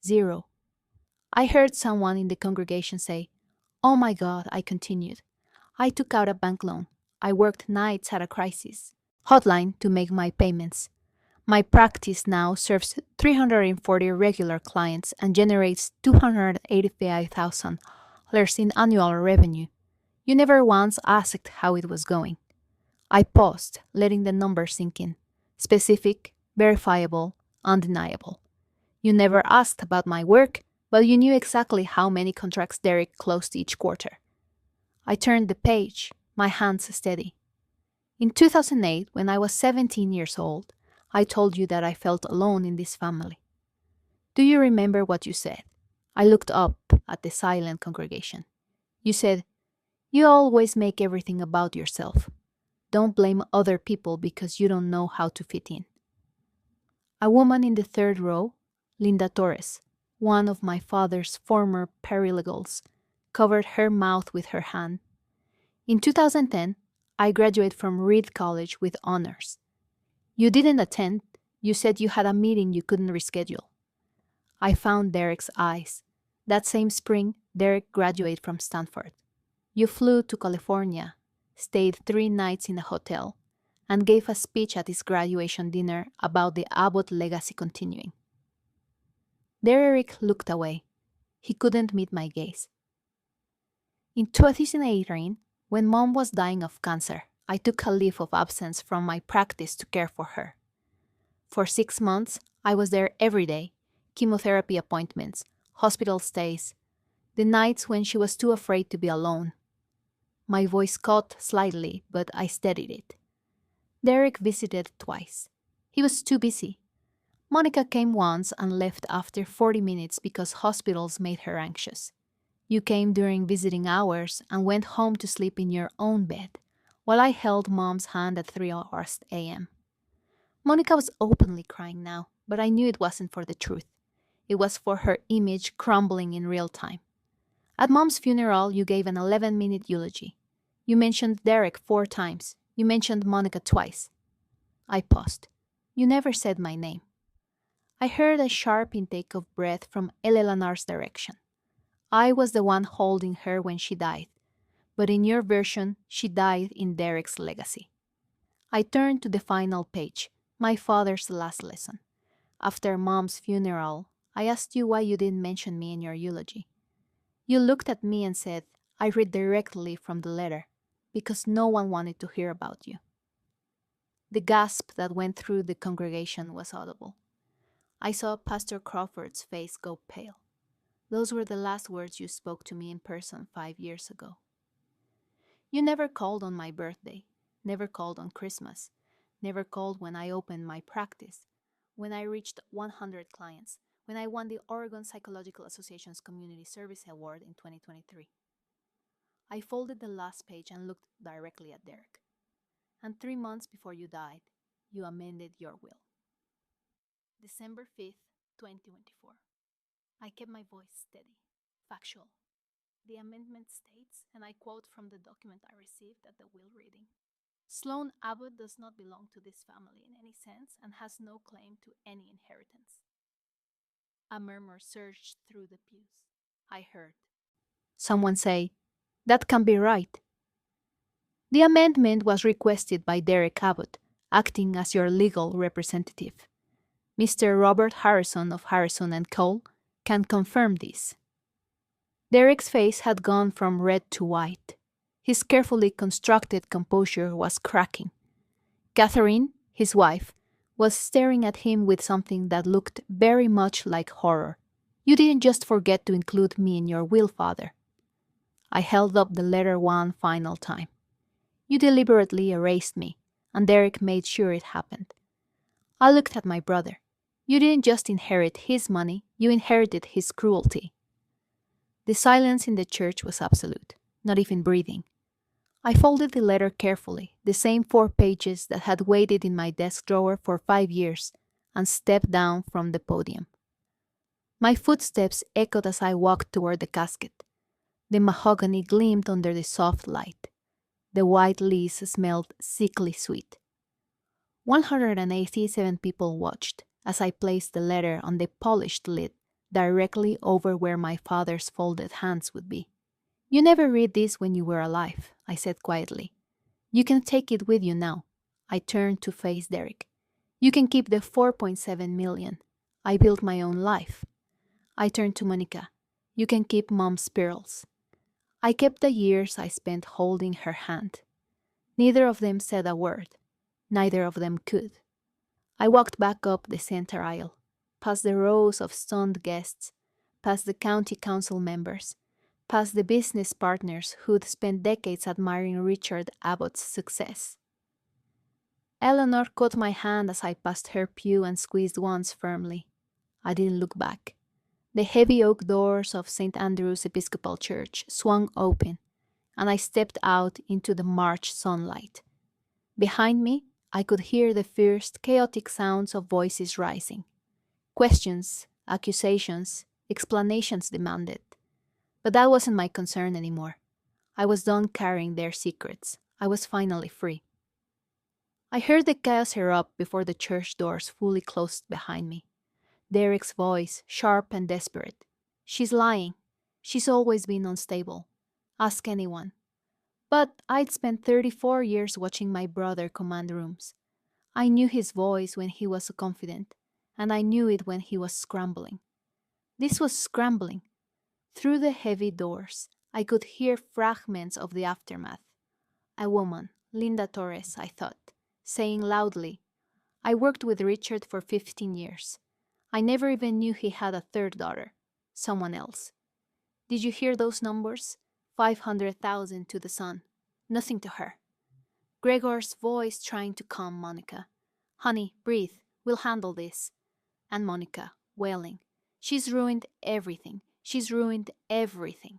zero. I heard someone in the congregation say, "Oh my God," I continued. "I took out a bank loan. I worked nights at a crisis hotline to make my payments. My practice now serves 340 regular clients and generates $285,000 in annual revenue. You never once asked how it was going." I paused, letting the numbers sink in. Specific, verifiable, undeniable. You never asked about my work, but you knew exactly how many contracts Derek closed each quarter. I turned the page, my hands steady. In 2008, when I was 17 years old, I told you that I felt alone in this family. Do you remember what you said? I looked up at the silent congregation. You said, "You always make everything about yourself. Don't blame other people because you don't know how to fit in." A woman in the third row, Linda Torres, one of my father's former paralegals, covered her mouth with her hand. In 2010, I graduated from Reed College with honors. You didn't attend. You said you had a meeting you couldn't reschedule. I found Derek's eyes. That same spring, Derek graduated from Stanford. You flew to California, stayed 3 nights in a hotel, and gave a speech at his graduation dinner about the Abbott legacy continuing. Derek looked away. He couldn't meet my gaze. In 2018, when Mom was dying of cancer, I took a leave of absence from my practice to care for her. For 6 months, I was there every day, chemotherapy appointments, hospital stays, the nights when she was too afraid to be alone. My voice caught slightly, but I steadied it. Derek visited twice. He was too busy. Monica came once and left after 40 minutes because hospitals made her anxious. You came during visiting hours and went home to sleep in your own bed, while I held Mom's hand at 3 a.m. Monica was openly crying now, but I knew it wasn't for the truth. It was for her image crumbling in real time. At Mom's funeral, you gave an 11-minute eulogy. You mentioned Derek 4 times. You mentioned Monica twice. I paused. You never said my name. I heard a sharp intake of breath from Eleanor's direction. I was the one holding her when she died, but in your version, she died in Derek's legacy. I turned to the final page, my father's last lesson. After Mom's funeral, I asked you why you didn't mention me in your eulogy. You looked at me and said, "I read directly from the letter, because no one wanted to hear about you." The gasp that went through the congregation was audible. I saw Pastor Crawford's face go pale. Those were the last words you spoke to me in person 5 years ago. You never called on my birthday, never called on Christmas, never called when I opened my practice, when I reached 100 clients, when I won the Oregon Psychological Association's Community Service Award in 2023. I folded the last page and looked directly at Derek. And 3 months before you died, you amended your will. December 5th, 2024. I kept my voice steady, factual. The amendment states, and I quote from the document I received at the will reading, "Sloane Abbott does not belong to this family in any sense and has no claim to any inheritance." A murmur surged through the pews. I heard someone say, "That can't be right." The amendment was requested by Derek Abbott, acting as your legal representative. Mr. Robert Harrison of Harrison & Cole can confirm this. Derek's face had gone from red to white. His carefully constructed composure was cracking. Catherine, his wife, was staring at him with something that looked very much like horror. "You didn't just forget to include me in your will, Father." I held up the letter one final time. "You deliberately erased me, and Derek made sure it happened." I looked at my brother. "You didn't just inherit his money, you inherited his cruelty." The silence in the church was absolute, not even breathing. I folded the letter carefully, the same 4 pages that had waited in my desk drawer for 5 years, and stepped down from the podium. My footsteps echoed as I walked toward the casket. The mahogany gleamed under the soft light. The white leaves smelled sickly sweet. 187 people watched as I placed the letter on the polished lid directly over where my father's folded hands would be. "You never read this when you were alive," I said quietly. "You can take it with you now." I turned to face Derek. "You can keep the 4.7 million. I built my own life." I turned to Monica. "You can keep Mom's pearls." I kept the years I spent holding her hand. Neither of them said a word. Neither of them could. I walked back up the center aisle, past the rows of stunned guests, past the county council members, past the business partners who'd spent decades admiring Richard Abbott's success. Eleanor caught my hand as I passed her pew and squeezed once firmly. I didn't look back. The heavy oak doors of St. Andrew's Episcopal Church swung open, and I stepped out into the March sunlight. Behind me, I could hear the first chaotic sounds of voices rising. Questions, accusations, explanations demanded. But that wasn't my concern anymore. I was done carrying their secrets. I was finally free. I heard the chaos erupt before the church doors fully closed behind me. Derek's voice, sharp and desperate. "She's lying. She's always been unstable. Ask anyone." But I'd spent 34 years watching my brother command rooms. I knew his voice when he was confident, and I knew it when he was scrambling. This was scrambling. Through the heavy doors, I could hear fragments of the aftermath. A woman, Linda Torres, I thought, saying loudly, "I worked with Richard for 15 years. I never even knew he had a third daughter, someone else. Did you hear those numbers? 500,000 to the son. Nothing to her." Gregor's voice trying to calm Monica. "Honey, breathe. We'll handle this." And Monica, wailing, "She's ruined everything. She's ruined everything."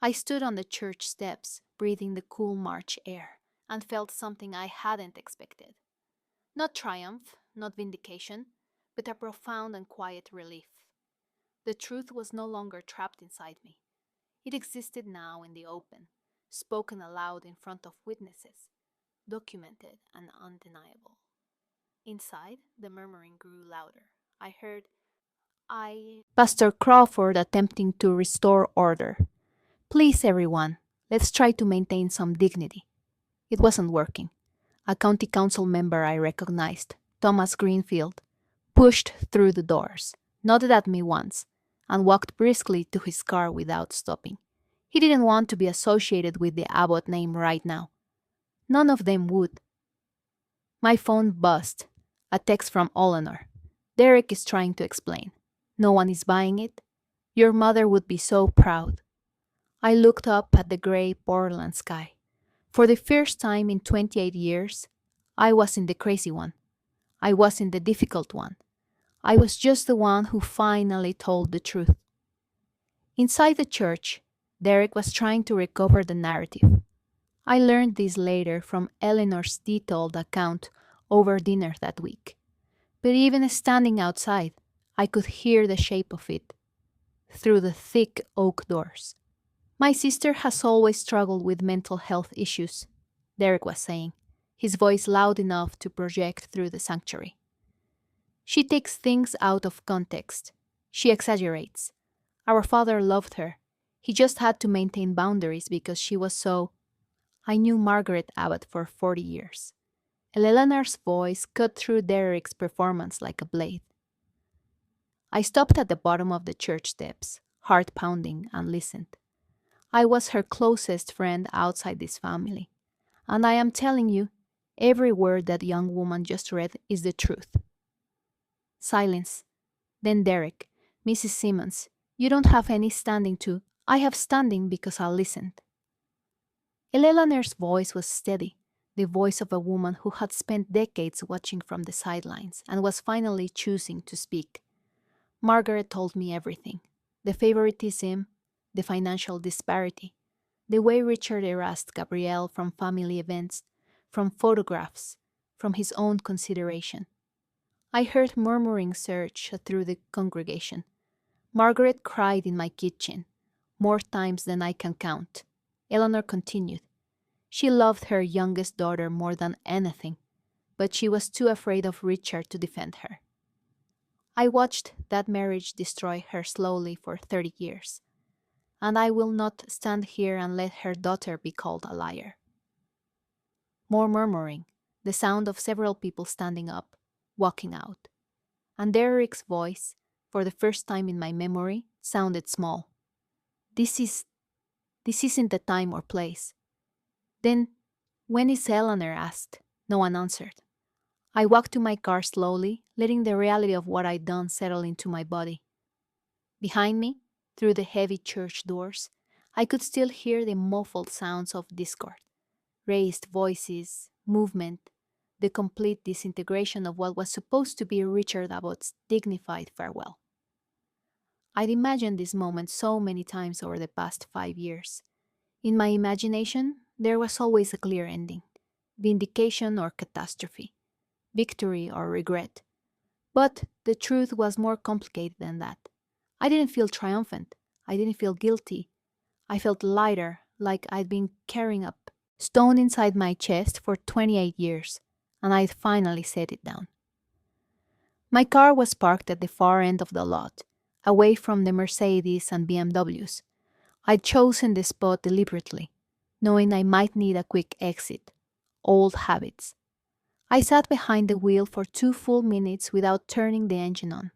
I stood on the church steps, breathing the cool March air, and felt something I hadn't expected. Not triumph, not vindication, but a profound and quiet relief. The truth was no longer trapped inside me. It existed now in the open, spoken aloud in front of witnesses, documented and undeniable. Inside, the murmuring grew louder. I heard Pastor Crawford attempting to restore order. "Please, everyone, let's try to maintain some dignity." It wasn't working. A county council member I recognized, Thomas Greenfield, pushed through the doors, nodded at me once, and walked briskly to his car without stopping. He didn't want to be associated with the Abbott name right now. None of them would. My phone buzzed. A text from Eleanor. "Derek is trying to explain. No one is buying it. Your mother would be so proud." I looked up at the gray Portland sky. For the first time in 28 years, I wasn't the crazy one. I wasn't the difficult one. I was just the one who finally told the truth. Inside the church, Derek was trying to recover the narrative. I learned this later from Eleanor's detailed account over dinner that week. But even standing outside, I could hear the shape of it through the thick oak doors. "My sister has always struggled with mental health issues," Derek was saying, his voice loud enough to project through the sanctuary. "She takes things out of context. She exaggerates. Our father loved her. He just had to maintain boundaries because she was so..." I knew Margaret Abbott for 40 years. Eleanor's voice cut through Derek's performance like a blade. I stopped at the bottom of the church steps, heart pounding, and listened. I was her closest friend outside this family. And I am telling you, every word that young woman just read is the truth. Silence. Then Derek, "Mrs. Simmons, you don't have any standing to..." "I have standing because I listened." Eleanor's voice was steady, the voice of a woman who had spent decades watching from the sidelines and was finally choosing to speak. "Margaret told me everything. The favoritism, the financial disparity, the way Richard erased Gabrielle from family events, from photographs, from his own consideration. I heard murmuring surge through the congregation. Margaret cried in my kitchen, more times than I can count. Eleanor continued. She loved her youngest daughter more than anything, but she was too afraid of Richard to defend her. I watched that marriage destroy her slowly for 30 years, and I will not stand here and let her daughter be called a liar. More murmuring, the sound of several people standing up, walking out. And Derek's voice, for the first time in my memory, sounded small. This isn't the time or place. Then, when is Eleanor asked? No one answered. I walked to my car slowly, letting the reality of what I'd done settle into my body. Behind me, through the heavy church doors, I could still hear the muffled sounds of discord, raised voices, movement, the complete disintegration of what was supposed to be Richard Abbott's dignified farewell. I'd imagined this moment so many times over the past 5 years. In my imagination, there was always a clear ending, vindication or catastrophe, victory or regret. But the truth was more complicated than that. I didn't feel triumphant. I didn't feel guilty. I felt lighter, like I'd been carrying a stone inside my chest for 28 years, and I'd finally set it down. My car was parked at the far end of the lot, away from the Mercedes and BMWs. I'd chosen the spot deliberately, knowing I might need a quick exit. Old habits. I sat behind the wheel for 2 full minutes without turning the engine on.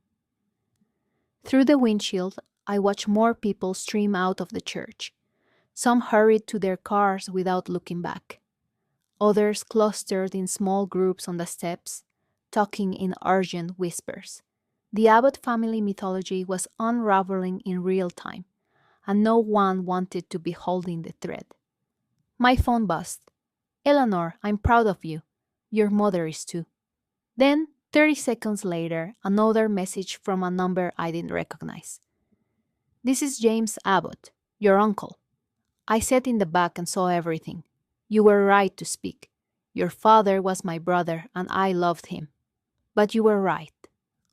Through the windshield, I watched more people stream out of the church. Some hurried to their cars without looking back. Others clustered in small groups on the steps, talking in urgent whispers. The Abbott family mythology was unraveling in real time, and no one wanted to be holding the thread. My phone buzzed. Eleanor, I'm proud of you. Your mother is too. Then, 30 seconds later, another message from a number I didn't recognize. This is James Abbott, your uncle. I sat in the back and saw everything. You were right to speak. Your father was my brother, and I loved him. But you were right.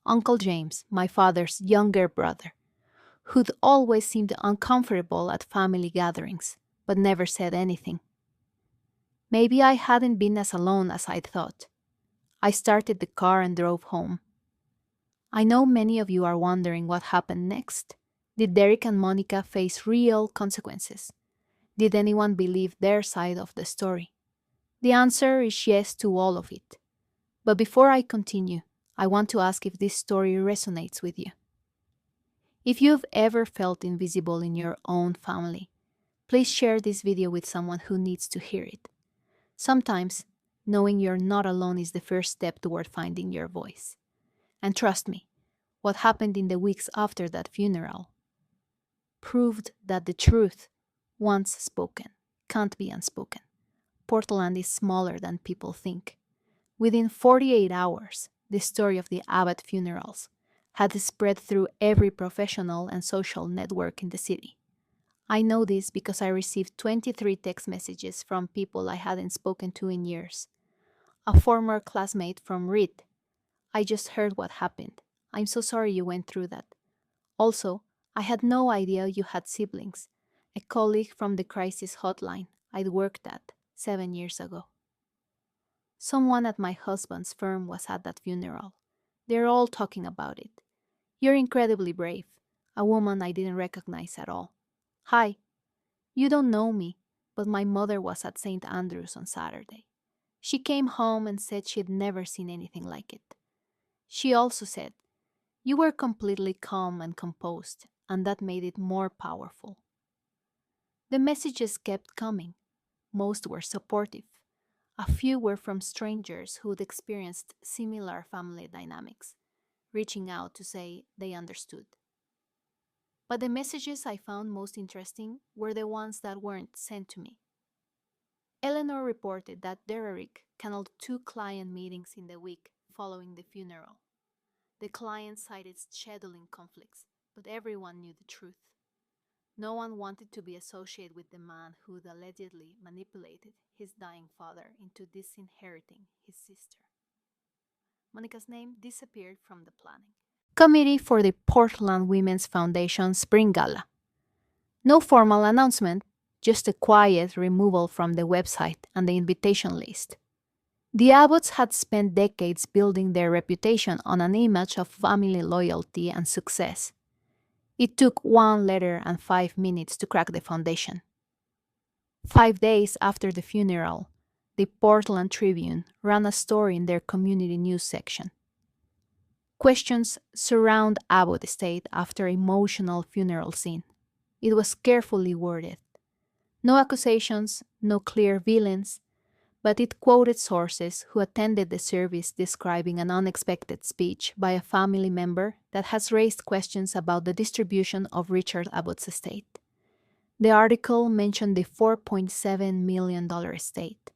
Uncle James, my father's younger brother, who'd always seemed uncomfortable at family gatherings, but never said anything. Maybe I hadn't been as alone as I'd thought. I started the car and drove home. I know many of you are wondering what happened next. Did Derek and Monica face real consequences? Did anyone believe their side of the story? The answer is yes to all of it. But before I continue, I want to ask if this story resonates with you. If you've ever felt invisible in your own family, please share this video with someone who needs to hear it. Sometimes, knowing you're not alone is the first step toward finding your voice. And trust me, what happened in the weeks after that funeral proved that the truth, once spoken, can't be unspoken. Portland is smaller than people think. Within 48 hours, the story of the Abbott funerals had spread through every professional and social network in the city. I know this because I received 23 text messages from people I hadn't spoken to in years. A former classmate from Reed. I just heard what happened. I'm so sorry you went through that. Also, I had no idea you had siblings. A colleague from the crisis hotline I'd worked at 7 years ago. Someone at my husband's firm was at that funeral. They're all talking about it. You're incredibly brave. A woman I didn't recognize at all. Hi. You don't know me, but my mother was at St. Andrew's on Saturday. She came home and said she'd never seen anything like it. She also said, you were completely calm and composed, and that made it more powerful. The messages kept coming. Most were supportive. A few were from strangers who'd experienced similar family dynamics, reaching out to say they understood. But the messages I found most interesting were the ones that weren't sent to me. Eleanor reported that Derek canceled 2 client meetings in the week following the funeral. The client cited scheduling conflicts, but everyone knew the truth. No one wanted to be associated with the man who'd allegedly manipulated his dying father into disinheriting his sister. Monica's name disappeared from the planning committee for the Portland Women's Foundation Spring Gala. No formal announcement, just a quiet removal from the website and the invitation list. The Abbotts had spent decades building their reputation on an image of family loyalty and success. It took one letter and 5 minutes to crack the foundation. 5 days after the funeral, the Portland Tribune ran a story in their community news section. Questions surround Abbott estate after emotional funeral scene. It was carefully worded. No accusations, no clear villains, but it quoted sources who attended the service describing an unexpected speech by a family member that has raised questions about the distribution of Richard Abbott's estate. The article mentioned the $4.7 million estate.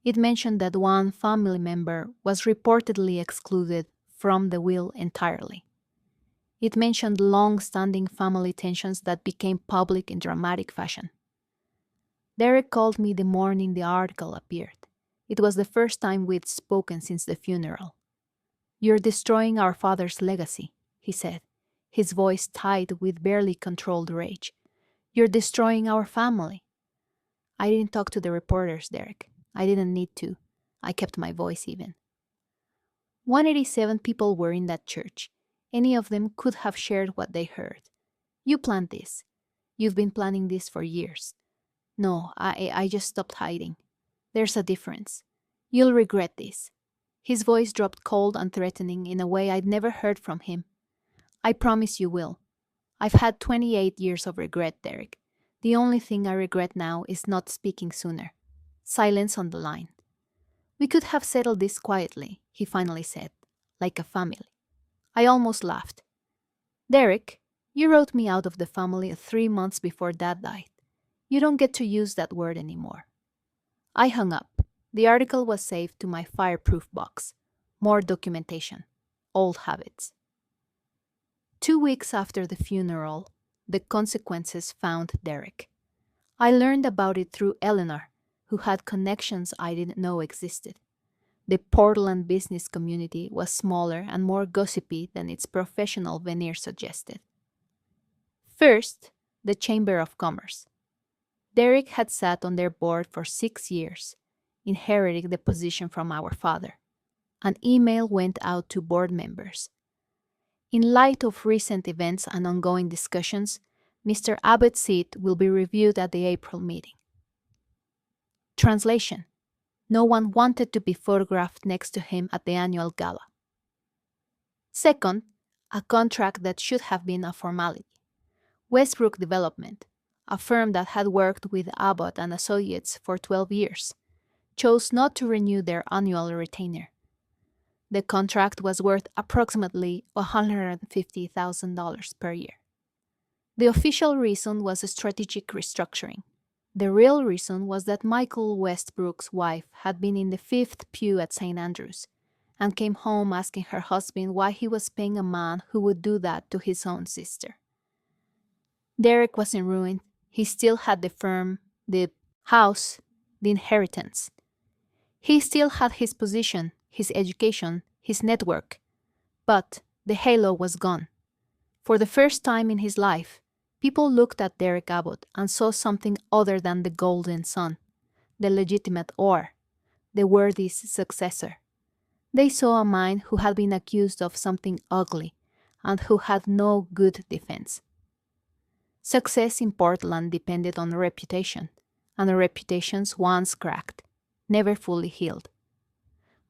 It mentioned that one family member was reportedly excluded from the will entirely. It mentioned long-standing family tensions that became public in dramatic fashion. Derek called me the morning the article appeared. It was the first time we'd spoken since the funeral. "You're destroying our father's legacy," he said, his voice tight with barely controlled rage. "You're destroying our family." I didn't talk to the reporters, Derek. I didn't need to. I kept my voice even. 187 people were in that church. Any of them could have shared what they heard. "You planned this. You've been planning this for years." "No, I just stopped hiding. There's a difference. You'll regret this." His voice dropped cold and threatening in a way I'd never heard from him. "I promise you will. I've had 28 years of regret, Derek. The only thing I regret now is not speaking sooner." Silence on the line. "We could have settled this quietly," he finally said, "like a family." I almost laughed. "Derek, you wrote me out of the family 3 months before Dad died. You don't get to use that word anymore." I hung up. The article was saved to my fireproof box. More documentation. Old habits. 2 weeks after the funeral, the consequences found Derek. I learned about it through Eleanor, who had connections I didn't know existed. The Portland business community was smaller and more gossipy than its professional veneer suggested. First, the Chamber of Commerce. Derek had sat on their board for 6 years, inheriting the position from our father. An email went out to board members. "In light of recent events and ongoing discussions, Mr. Abbott's seat will be reviewed at the April meeting." Translation: no one wanted to be photographed next to him at the annual gala. Second, a contract that should have been a formality. Westbrook Development, a firm that had worked with Abbott and Associates for 12 years, chose not to renew their annual retainer. The contract was worth approximately $150,000 per year. The official reason was a strategic restructuring. The real reason was that Michael Westbrook's wife had been in the 5th pew at St. Andrews and came home asking her husband why he was paying a man who would do that to his own sister. Derek was in ruin. He still had the firm, the house, the inheritance. He still had his position, his education, his network. But the halo was gone. For the first time in his life, people looked at Derek Abbott and saw something other than the golden son, the legitimate heir, the worthy successor. They saw a man who had been accused of something ugly and who had no good defense. Success in Portland depended on reputation, and reputations once cracked, never fully healed.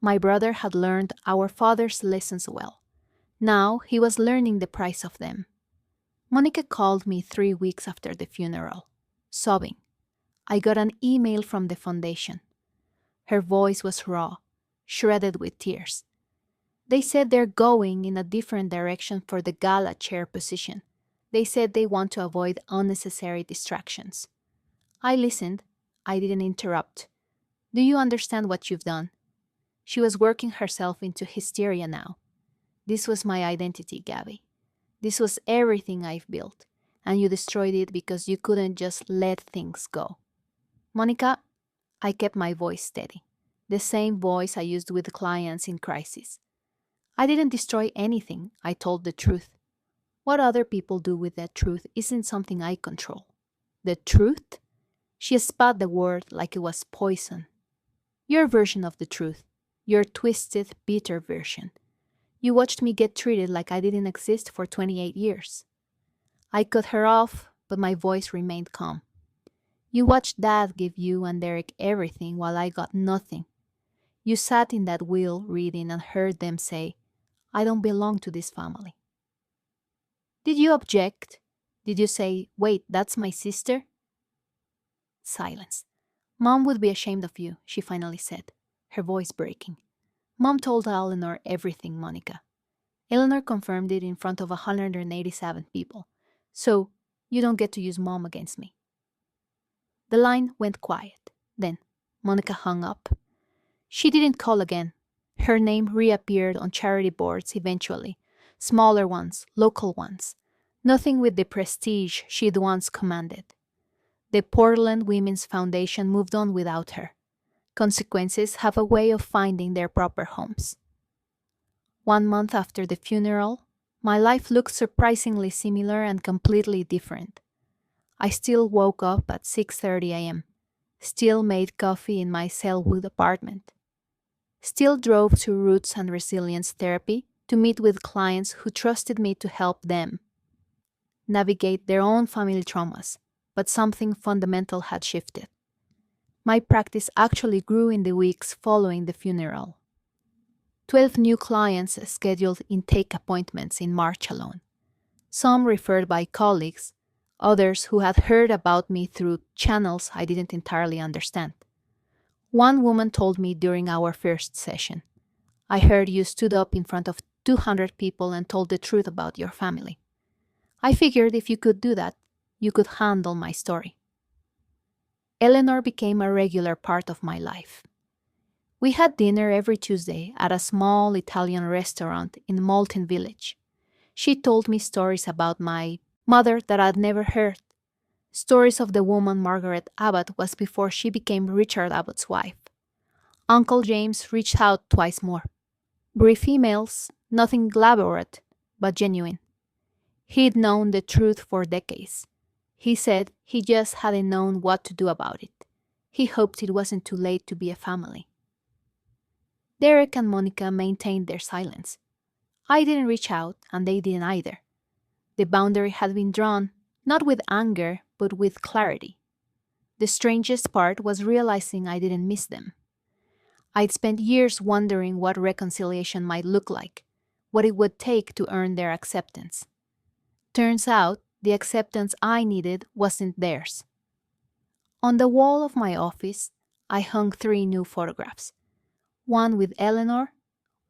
My brother had learned our father's lessons well. Now he was learning the price of them. Monica called me 3 weeks after the funeral, sobbing. I got an email from the foundation. Her voice was raw, shredded with tears. They said they're going in a different direction for the gala chair position. They said they want to avoid unnecessary distractions. I listened. I didn't interrupt. "Do you understand what you've done?" She was working herself into hysteria now. "This was my identity, Gabby. This was everything I've built. and you destroyed it because you couldn't just let things go. Monica, I kept my voice steady, the same voice I used with clients in crisis. I didn't destroy anything, I told the truth. What other people do with that truth isn't something I control. The truth? She spat the word like it was poison. Your version of the truth. Your twisted, bitter version. You watched me get treated like I didn't exist for 28 years. I cut her off, but my voice remained calm. You watched Dad give you and Derek everything while I got nothing. You sat in that wheel reading and heard them say, I don't belong to this family. Did you object? Did you say, wait, that's my sister? Silence. Mom would be ashamed of you, she finally said, her voice breaking. Mom told Eleanor everything, Monica. Eleanor confirmed it in front of 187 people. So, you don't get to use Mom against me. The line went quiet. Then, Monica hung up. She didn't call again. Her name reappeared on charity boards eventually. Smaller ones, local ones. Nothing with the prestige she'd once commanded. The Portland Women's Foundation moved on without her. Consequences have a way of finding their proper homes. 1 month after the funeral, my life looked surprisingly similar and completely different. I still woke up at 6:30 a.m., still made coffee in my Selwood apartment, still drove to Roots and Resilience Therapy to meet with clients who trusted me to help them navigate their own family traumas, but something fundamental had shifted. My practice actually grew in the weeks following the funeral. 12 new clients scheduled intake appointments in March alone. Some referred by colleagues, others who had heard about me through channels I didn't entirely understand. One woman told me during our first session, I heard you stood up in front of 200 people and told the truth about your family. I figured if you could do that, you could handle my story. Eleanor became a regular part of my life. We had dinner every Tuesday at a small Italian restaurant in Malton Village. She told me stories about my mother that I'd never heard. Stories of the woman Margaret Abbott was before she became Richard Abbott's wife. Uncle James reached out twice more. Brief emails, nothing elaborate, but genuine. He'd known the truth for decades. He said he just hadn't known what to do about it. He hoped it wasn't too late to be a family. Derek and Monica maintained their silence. I didn't reach out, and they didn't either. The boundary had been drawn, not with anger, but with clarity. The strangest part was realizing I didn't miss them. I'd spent years wondering what reconciliation might look like, what it would take to earn their acceptance. Turns out, the acceptance I needed wasn't theirs. On the wall of my office, I hung 3 new photographs. One with Eleanor,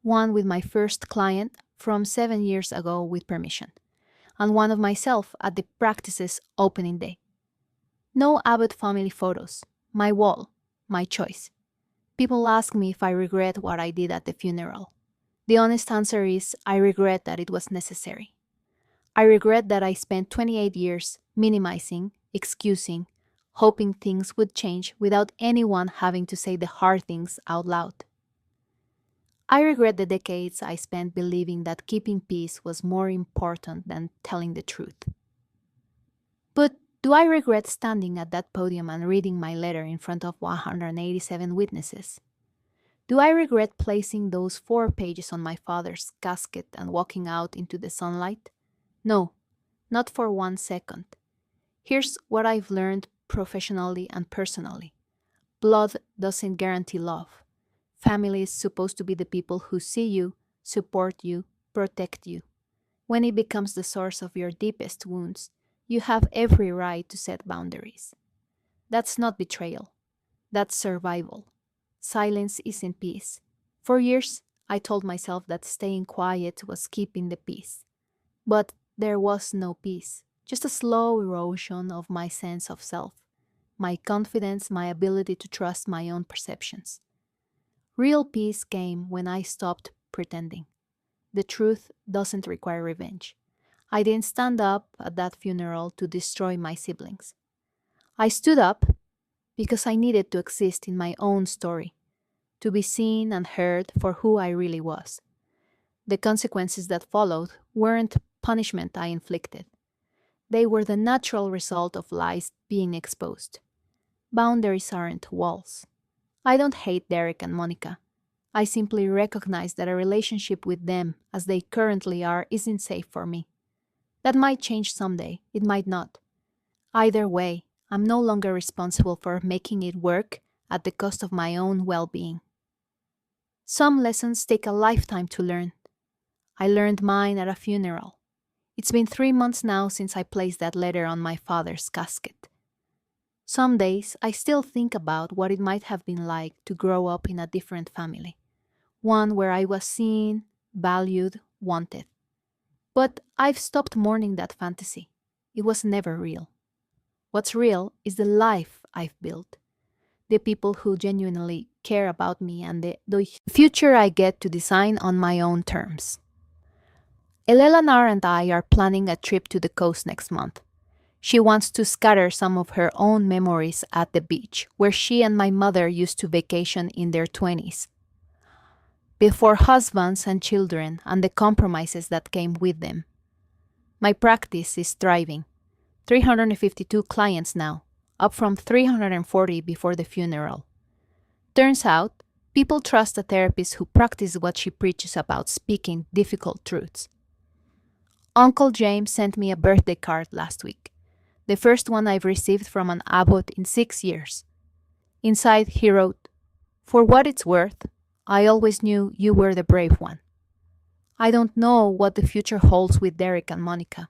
one with my first client from 7 years ago with permission, and one of myself at the practice's opening day. No Abbott family photos, my wall, my choice. People ask me if I regret what I did at the funeral. The honest answer is I regret that it was necessary. I regret that I spent 28 years minimizing, excusing, hoping things would change without anyone having to say the hard things out loud. I regret the decades I spent believing that keeping peace was more important than telling the truth. But do I regret standing at that podium and reading my letter in front of 187 witnesses? Do I regret placing those 4 pages on my father's casket and walking out into the sunlight? No, not for 1 second. Here's what I've learned professionally and personally. Blood doesn't guarantee love. Family is supposed to be the people who see you, support you, protect you. When it becomes the source of your deepest wounds, you have every right to set boundaries. That's not betrayal. That's survival. Silence isn't peace. For years, I told myself that staying quiet was keeping the peace. But there was no peace, just a slow erosion of my sense of self, my confidence, my ability to trust my own perceptions. Real peace came when I stopped pretending. The truth doesn't require revenge. I didn't stand up at that funeral to destroy my siblings. I stood up because I needed to exist in my own story, to be seen and heard for who I really was. The consequences that followed weren't punishment I inflicted. They were the natural result of lies being exposed. Boundaries aren't walls. I don't hate Derek and Monica. I simply recognize that a relationship with them as they currently are isn't safe for me. That might change someday, it might not. Either way, I'm no longer responsible for making it work at the cost of my own well-being. Some lessons take a lifetime to learn. I learned mine at a funeral. It's been 3 months now since I placed that letter on my father's casket. Some days I still think about what it might have been like to grow up in a different family, one where I was seen, valued, wanted. But I've stopped mourning that fantasy. It was never real. What's real is the life I've built, the people who genuinely care about me, and the future I get to design on my own terms. Eleanor and I are planning a trip to the coast next month. She wants to scatter some of her own memories at the beach, where she and my mother used to vacation in their 20s. Before husbands and children and the compromises that came with them. My practice is thriving. 352 clients now, up from 340 before the funeral. Turns out, people trust a therapist who practices what she preaches about speaking difficult truths. Uncle James sent me a birthday card last week, the first one I've received from an Abbott in 6 years. Inside he wrote, "For what it's worth, I always knew you were the brave one." I don't know what the future holds with Derek and Monica.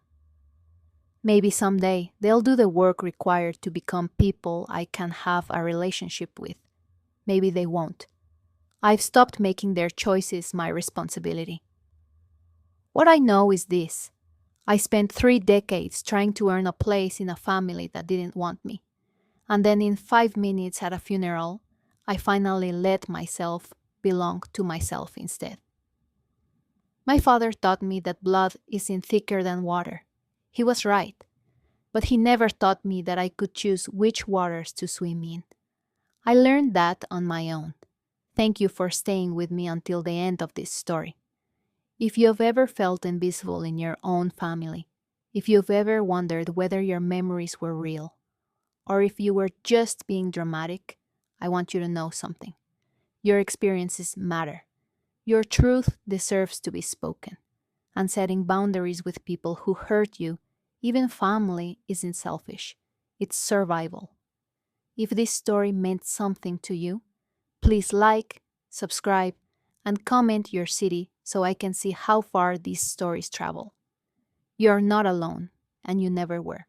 Maybe someday they'll do the work required to become people I can have a relationship with. Maybe they won't. I've stopped making their choices my responsibility. What I know is this. I spent 3 decades trying to earn a place in a family that didn't want me. And then in 5 minutes at a funeral, I finally let myself belong to myself instead. My father taught me that blood isn't thicker than water. He was right. But he never taught me that I could choose which waters to swim in. I learned that on my own. Thank you for staying with me until the end of this story. If you've ever felt invisible in your own family, if you've ever wondered whether your memories were real, or if you were just being dramatic, I want you to know something. Your experiences matter. Your truth deserves to be spoken. And setting boundaries with people who hurt you, even family, isn't selfish. It's survival. If this story meant something to you, please like, subscribe, and comment your city so I can see how far these stories travel. You're not alone, and you never were.